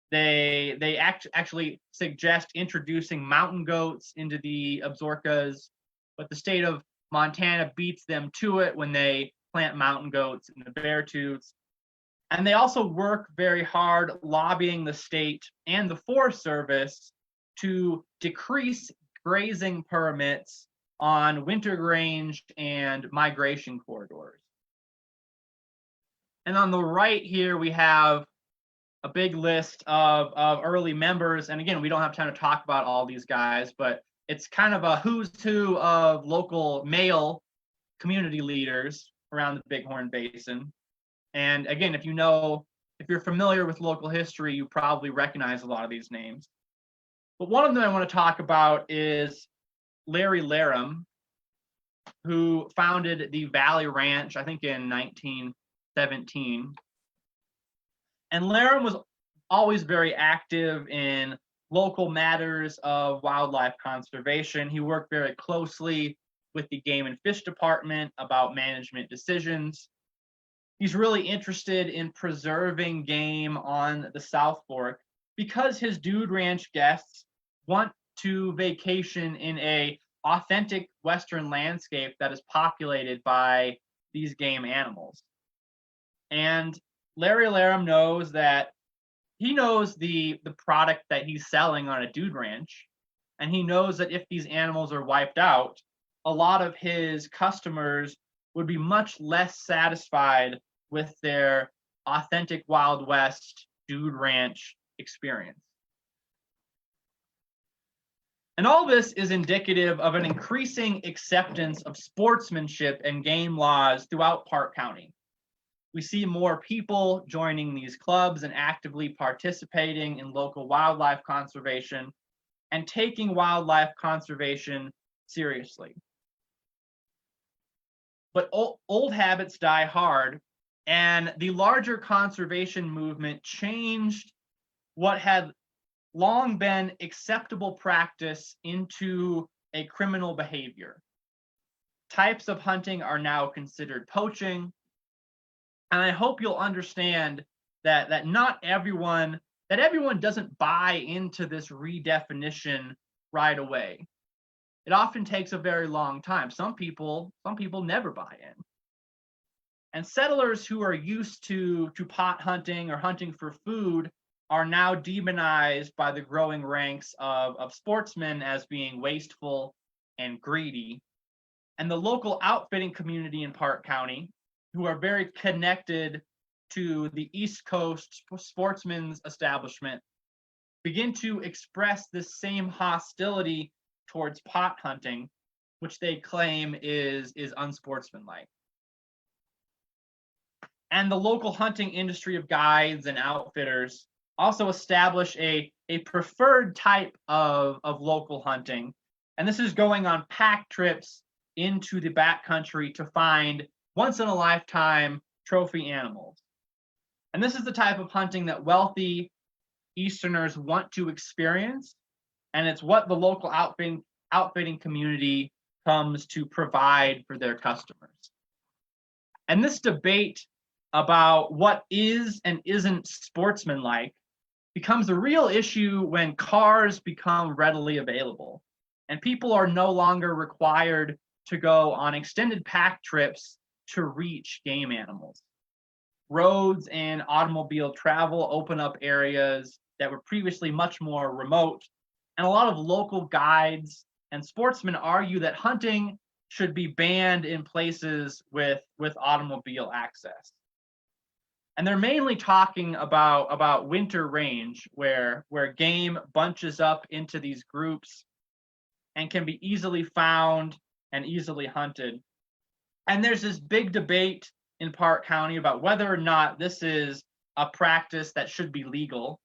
They actually suggest introducing mountain goats into the Absarokas, but the state of Montana beats them to it when they plant mountain goats in the Beartooths. And they also work very hard lobbying the state and the Forest Service to decrease grazing permits on winter-range and migration corridors. And on the right here, we have a big list of early members. And again, we don't have time to talk about all these guys, but it's kind of a who's who of local male community leaders around the Bighorn Basin. And again, if you're familiar with local history, you probably recognize a lot of these names. But one of them I want to talk about is Larry Larum, who founded the Valley Ranch, I think in 1917. And Larum was always very active in local matters of wildlife conservation. He worked very closely with the Game and Fish Department about management decisions. He's really interested in preserving game on the South Fork because his Dude Ranch guests want to vacation in a authentic Western landscape that is populated by these game animals. And Larry Larum knows that he knows the product that he's selling on a Dude Ranch, and he knows that if these animals are wiped out, a lot of his customers would be much less satisfied with their authentic Wild West Dude Ranch experience. And all this is indicative of an increasing acceptance of sportsmanship and game laws throughout Park County. We see more people joining these clubs and actively participating in local wildlife conservation and taking wildlife conservation seriously. But old habits die hard, and the larger conservation movement changed what had long been acceptable practice into a criminal behavior. Types of hunting are now considered poaching, and I hope you'll understand that not everyone doesn't buy into this redefinition right away. It often takes a very long time. Some people never buy in. And settlers who are used to pot hunting or hunting for food are now demonized by the growing ranks of sportsmen as being wasteful and greedy. And the local outfitting community in Park County, who are very connected to the East Coast sportsman's establishment, begin to express this same hostility towards pot hunting, which they claim is unsportsmanlike. And the local hunting industry of guides and outfitters also establish a preferred type of local hunting. And this is going on pack trips into the backcountry to find once-in-a-lifetime trophy animals. And this is the type of hunting that wealthy Easterners want to experience, and it's what the local outfitting community comes to provide for their customers. And this debate about what is and isn't sportsmanlike becomes a real issue when cars become readily available, and people are no longer required to go on extended pack trips to reach game animals. Roads and automobile travel open up areas that were previously much more remote, and a lot of local guides and sportsmen argue that hunting should be banned in places with automobile access. And they're mainly talking about winter range, where game bunches up into these groups and can be easily found and easily hunted. And there's this big debate in Park County about whether or not this is a practice that should be legal.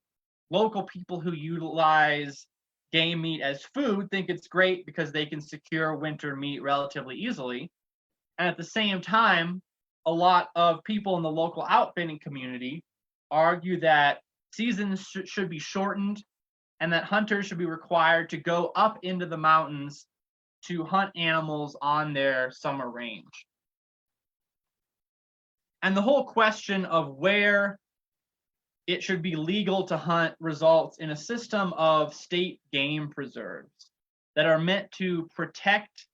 Local people who utilize game meat as food think it's great because they can secure winter meat relatively easily. And at the same time, a lot of people in the local outfitting community argue that seasons should be shortened and that hunters should be required to go up into the mountains to hunt animals on their summer range. And the whole question of where it should be legal to hunt results in a system of state game preserves that are meant to protect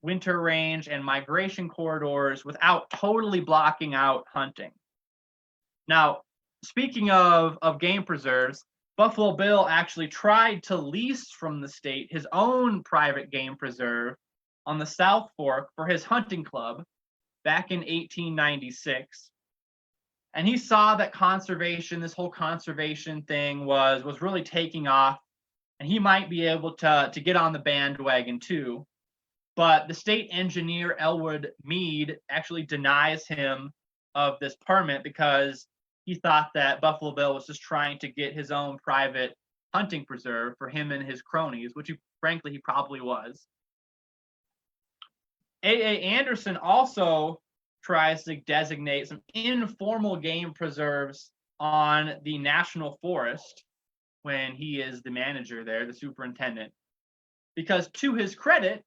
winter range and migration corridors without totally blocking out hunting. Now, speaking of game preserves, Buffalo Bill actually tried to lease from the state his own private game preserve on the South Fork for his hunting club back in 1896. And he saw that conservation, this whole conservation thing was really taking off, and he might be able to get on the bandwagon too. But the state engineer, Elwood Meade, actually denies him of this permit because he thought that Buffalo Bill was just trying to get his own private hunting preserve for him and his cronies, which frankly he probably was. A.A. Anderson also tries to designate some informal game preserves on the National Forest when he is the manager there, the superintendent, because to his credit,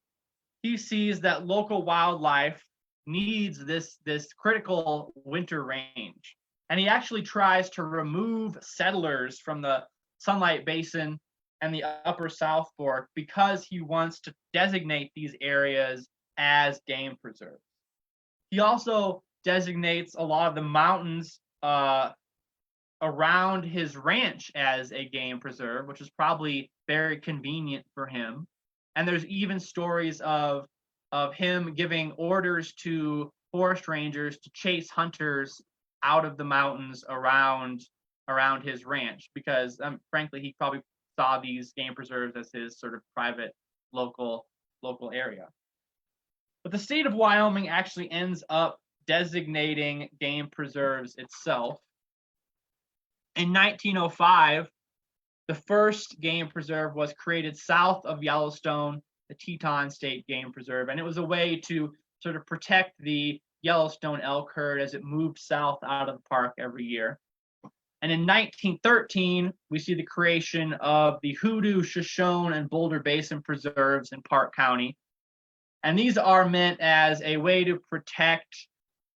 he sees that local wildlife needs this critical winter range. And he actually tries to remove settlers from the Sunlight Basin and the Upper South Fork because he wants to designate these areas as game preserves. He also designates a lot of the mountains around his ranch as a game preserve, which is probably very convenient for him. And there's even stories of him giving orders to forest rangers to chase hunters out of the mountains around his ranch because, frankly, he probably saw these game preserves as his sort of private local area. But the state of Wyoming actually ends up designating game preserves itself. In 1905, the first game preserve was created south of Yellowstone, the Teton State Game Preserve, and it was a way to sort of protect the Yellowstone elk herd as it moved south out of the park every year. And in 1913, we see the creation of the Hoodoo, Shoshone, and Boulder Basin Preserves in Park County. And these are meant as a way to protect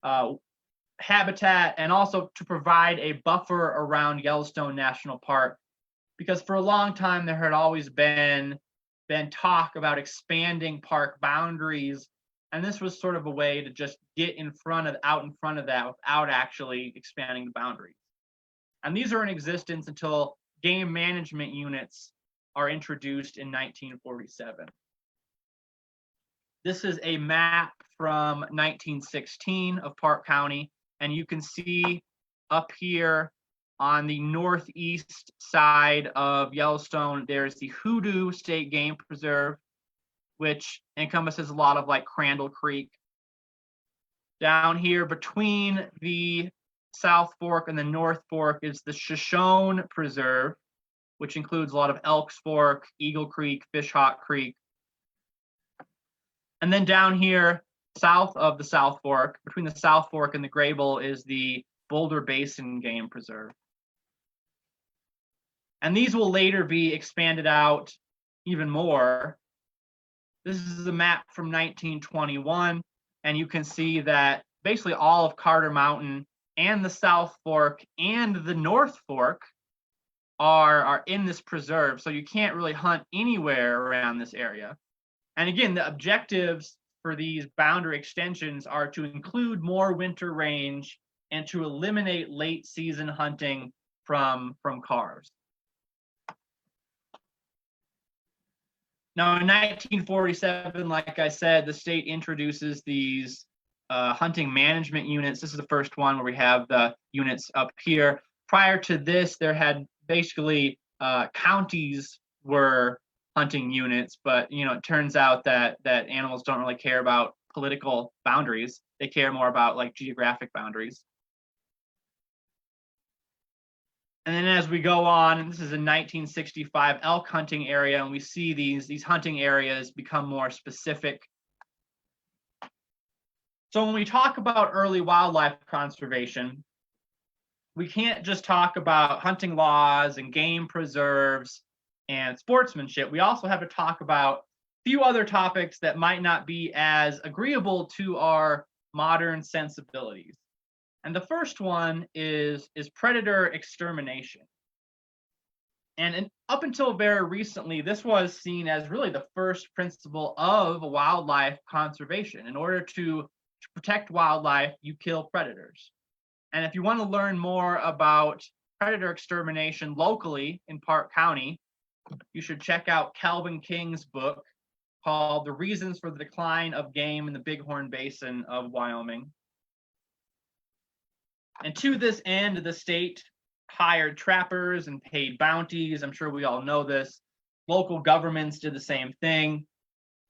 habitat and also to provide a buffer around Yellowstone National Park. Because for a long time, there had always been talk about expanding park boundaries. And this was sort of a way to just get out in front of that without actually expanding the boundaries. And these are in existence until game management units are introduced in 1947. This is a map from 1916 of Park County, and you can see up here on the northeast side of Yellowstone, there's the Hoodoo State Game Preserve, which encompasses a lot of like Crandall Creek. Down here between the South Fork and the North Fork is the Shoshone Preserve, which includes a lot of Elks Fork, Eagle Creek, Fishhawk Creek. And then down here, south of the South Fork, between the South Fork and the Grable, is the Boulder Basin Game Preserve. And these will later be expanded out even more. This is a map from 1921, and you can see that basically all of Carter Mountain and the South Fork and the North Fork are in this preserve, so you can't really hunt anywhere around this area. And again, the objectives for these boundary extensions are to include more winter range and to eliminate late season hunting from cars. Now, in 1947, like I said, the state introduces these hunting management units. This is the first one where we have the units up here. Prior to this, there had basically counties were hunting units, but it turns out that animals don't really care about political boundaries. They care more about like geographic boundaries. And then as we go on, and this is a 1965 elk hunting area, and we see these hunting areas become more specific. So when we talk about early wildlife conservation, we can't just talk about hunting laws and game preserves and sportsmanship. We also have to talk about a few other topics that might not be as agreeable to our modern sensibilities. And the first one is predator extermination. And up until very recently, this was seen as really the first principle of wildlife conservation. In order to protect wildlife, you kill predators. And if you want to learn more about predator extermination locally in Park County, you should check out Calvin King's book called The Reasons for the Decline of Game in the Bighorn Basin of Wyoming. And to this end, the state hired trappers and paid bounties. I'm sure we all know this. Local governments did the same thing.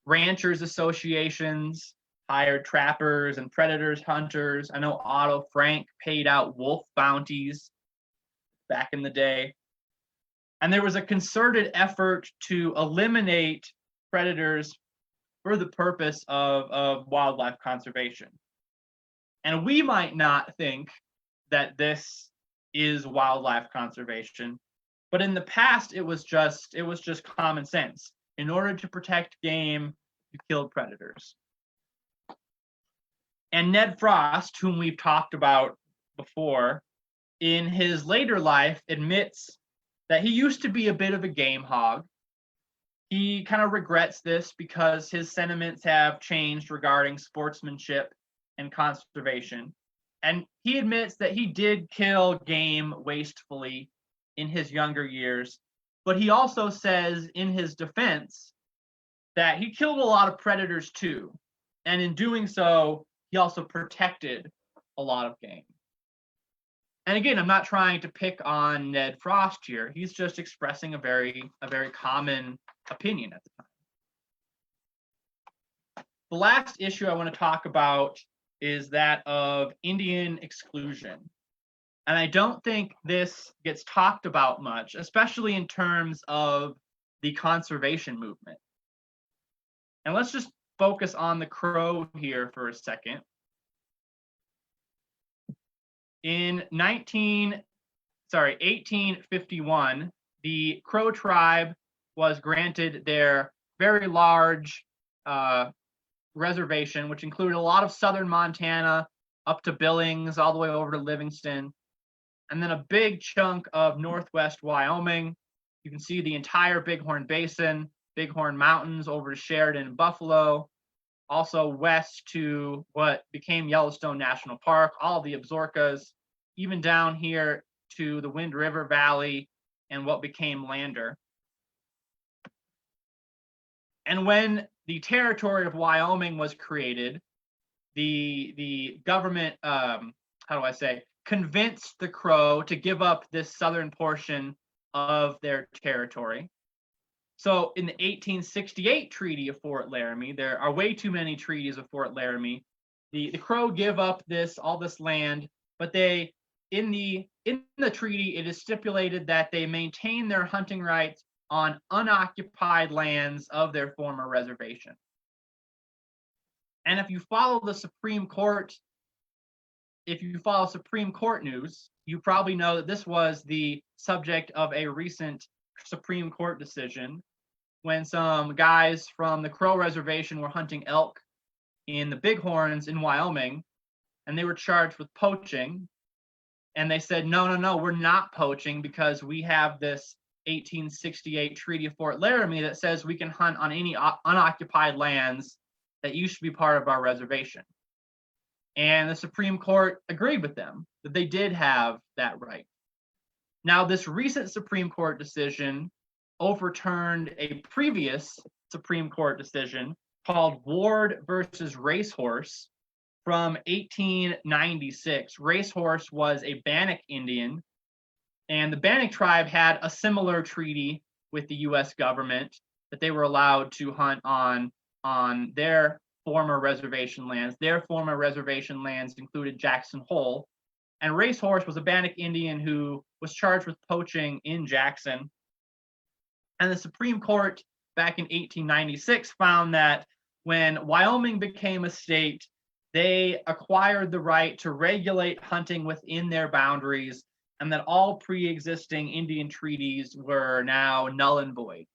Ranchers associations hired trappers and predators, hunters. I know Otto Frank paid out wolf bounties back in the day. And there was a concerted effort to eliminate predators for the purpose of wildlife conservation. And we might not think that this is wildlife conservation, but in the past it was just common sense. In order to protect game, you killed predators. And Ned Frost, whom we've talked about before, in his later life admits that he used to be a bit of a game hog. He kind of regrets this because his sentiments have changed regarding sportsmanship and conservation. And he admits that he did kill game wastefully in his younger years, but he also says in his defense that he killed a lot of predators too. And in doing so, he also protected a lot of game. And again, I'm not trying to pick on Ned Frost here. He's just expressing a very common opinion at the time. The last issue I want to talk about is that of Indian exclusion. And I don't think this gets talked about much, especially in terms of the conservation movement. And let's just focus on the Crow here for a second. In 1851, the Crow tribe was granted their very large reservation, which included a lot of southern Montana up to Billings, all the way over to Livingston, and then a big chunk of northwest Wyoming. You can see the entire Bighorn Basin, Bighorn Mountains over to Sheridan and Buffalo, also west to what became Yellowstone National Park, all the Absarokas, even down here to the Wind River Valley and what became Lander. And when the territory of Wyoming was created, the government, convinced the Crow to give up this southern portion of their territory. So in the 1868 Treaty of Fort Laramie, there are way too many treaties of Fort Laramie. The Crow give up all this land, but they in the treaty it is stipulated that they maintain their hunting rights on unoccupied lands of their former reservation. And if you follow Supreme Court news, you probably know that this was the subject of a recent Supreme Court decision when some guys from the Crow Reservation were hunting elk in the Bighorns in Wyoming, and they were charged with poaching. And they said, no, we're not poaching because we have this 1868 Treaty of Fort Laramie that says we can hunt on any unoccupied lands that used to be part of our reservation. And the Supreme Court agreed with them that they did have that right. Now, this recent Supreme Court decision overturned a previous Supreme Court decision called Ward versus Racehorse from 1896. Racehorse was a Bannock Indian, and the Bannock tribe had a similar treaty with the U.S. government that they were allowed to hunt on their former reservation lands. Their former reservation lands included Jackson Hole, and Racehorse was a Bannock Indian who was charged with poaching in Jackson. And the Supreme Court back in 1896 found that when Wyoming became a state, they acquired the right to regulate hunting within their boundaries, and that all pre-existing Indian treaties were now null and void.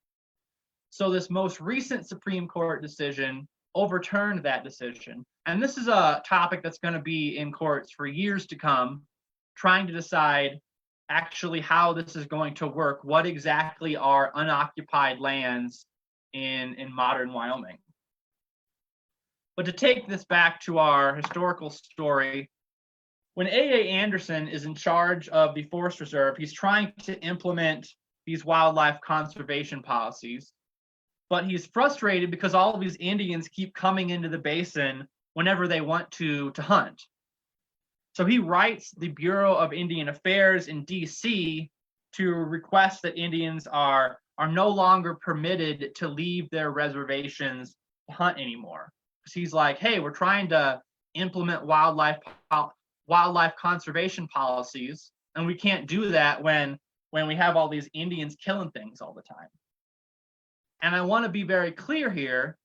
So this most recent Supreme Court decision overturned that decision. And this is a topic that's going to be in courts for years to come, trying to decide actually how this is going to work. What exactly are unoccupied lands in modern Wyoming? But to take this back to our historical story, when A.A. Anderson is in charge of the Forest Reserve, he's trying to implement these wildlife conservation policies, but he's frustrated because all of these Indians keep coming into the basin whenever they want to hunt. So he writes the Bureau of Indian Affairs in D.C. to request that Indians are no longer permitted to leave their reservations to hunt anymore. Because he's like, hey, we're trying to implement wildlife conservation policies, and we can't do that when we have all these Indians killing things all the time. And I want to be very clear here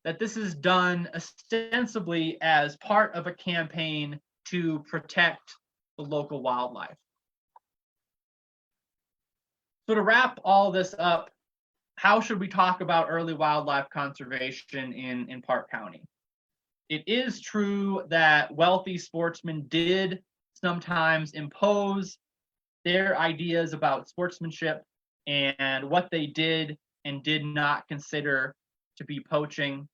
that this is done ostensibly as part of a campaign to protect the local wildlife. So to wrap all this up, how should we talk about early wildlife conservation in Park County? It is true that wealthy sportsmen did sometimes impose their ideas about sportsmanship and what they did and did not consider to be poaching.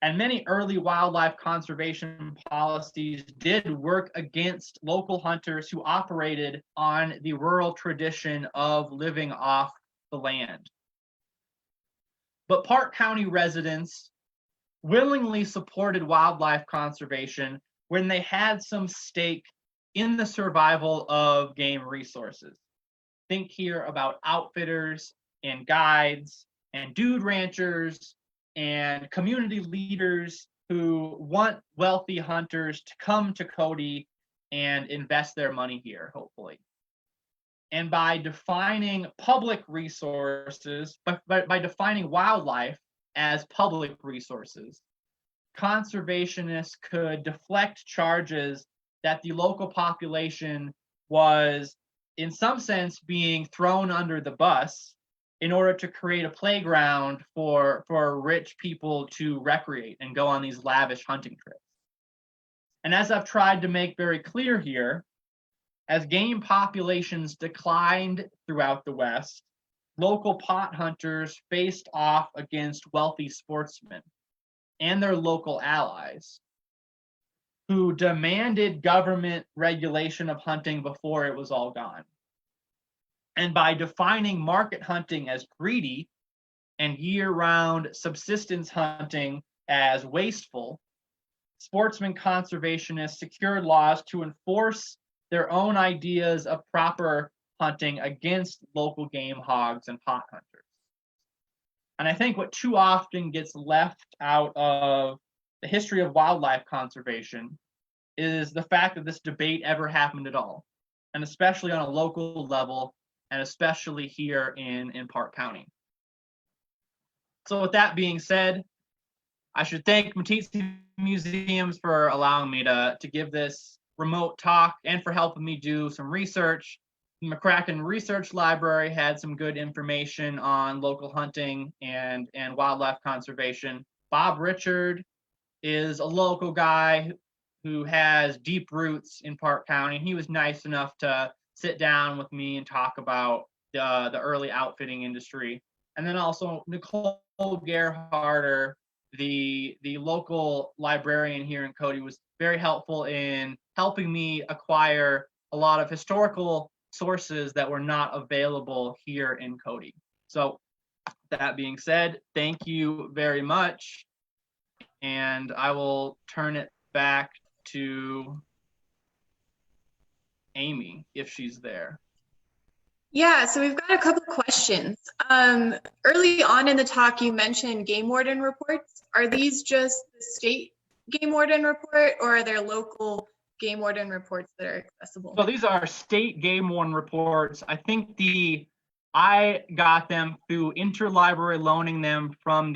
And many early wildlife conservation policies did work against local hunters who operated on the rural tradition of living off the land. But Park County residents willingly supported wildlife conservation when they had some stake in the survival of game resources. Think here about outfitters and guides and dude ranchers and community leaders who want wealthy hunters to come to Cody and invest their money here, hopefully. And by defining public resources, by defining wildlife as public resources, conservationists could deflect charges that the local population was, in some sense, being thrown under the bus in order to create a playground for rich people to recreate and go on these lavish hunting trips. And as I've tried to make very clear here, as game populations declined throughout the West, local pot hunters faced off against wealthy sportsmen and their local allies who demanded government regulation of hunting before it was all gone. And by defining market hunting as greedy and year-round subsistence hunting as wasteful, sportsman conservationists secured laws to enforce their own ideas of proper hunting against local game hogs and pot hunters. And I think what too often gets left out of the history of wildlife conservation is the fact that this debate ever happened at all, and especially on a local level, and especially here in Park County. So with that being said, I should thank Meeteetse Museums for allowing me to give this remote talk and for helping me do some research. The McCracken Research Library had some good information on local hunting and wildlife conservation. Bob Richard is a local guy who has deep roots in Park County. He was nice enough to sit down with me and talk about the early outfitting industry. And then also Nicole Gerharder, the local librarian here in Cody, was very helpful in helping me acquire a lot of historical sources that were not available here in Cody. So That being said, thank you very much. And I will turn it back to Amy if she's there. Yeah, so we've got a couple questions. Early on in the talk, you mentioned game warden reports. Are these just the state game warden report, or are there local game warden reports that are accessible? So these are state game warden reports. I think I got them through interlibrary loaning them from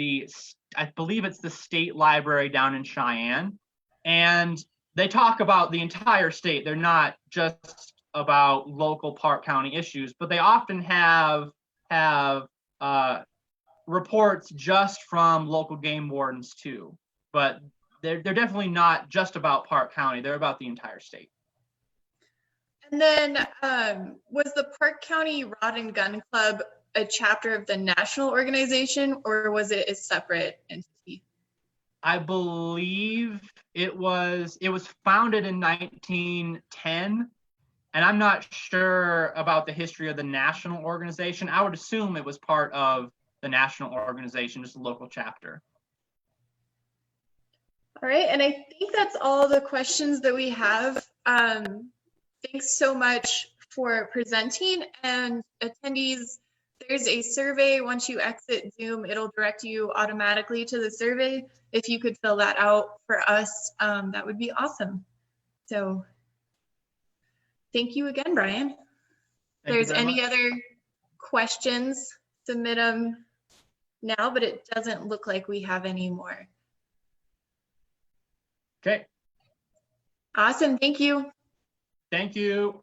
I believe it's the state library down in Cheyenne. And they talk about the entire state. They're not just about local Park County issues, but they often have reports just from local game wardens too. But they're definitely not just about Park County. They're about the entire state. And then was the Park County Rod and Gun Club a chapter of the national organization, or was it a separate entity? I believe it was founded in 1910, and I'm not sure about the history of the national organization. I would assume it was part of the national organization, just a local chapter. All right, and I think that's all the questions that we have. Thanks so much for presenting, and attendees, there's a survey. Once you exit Zoom, it'll direct you automatically to the survey. If you could fill that out for us, that would be awesome. So thank you again, Brian. If there's any other questions, submit them now, but it doesn't look like we have any more. Okay. Awesome, thank you. Thank you.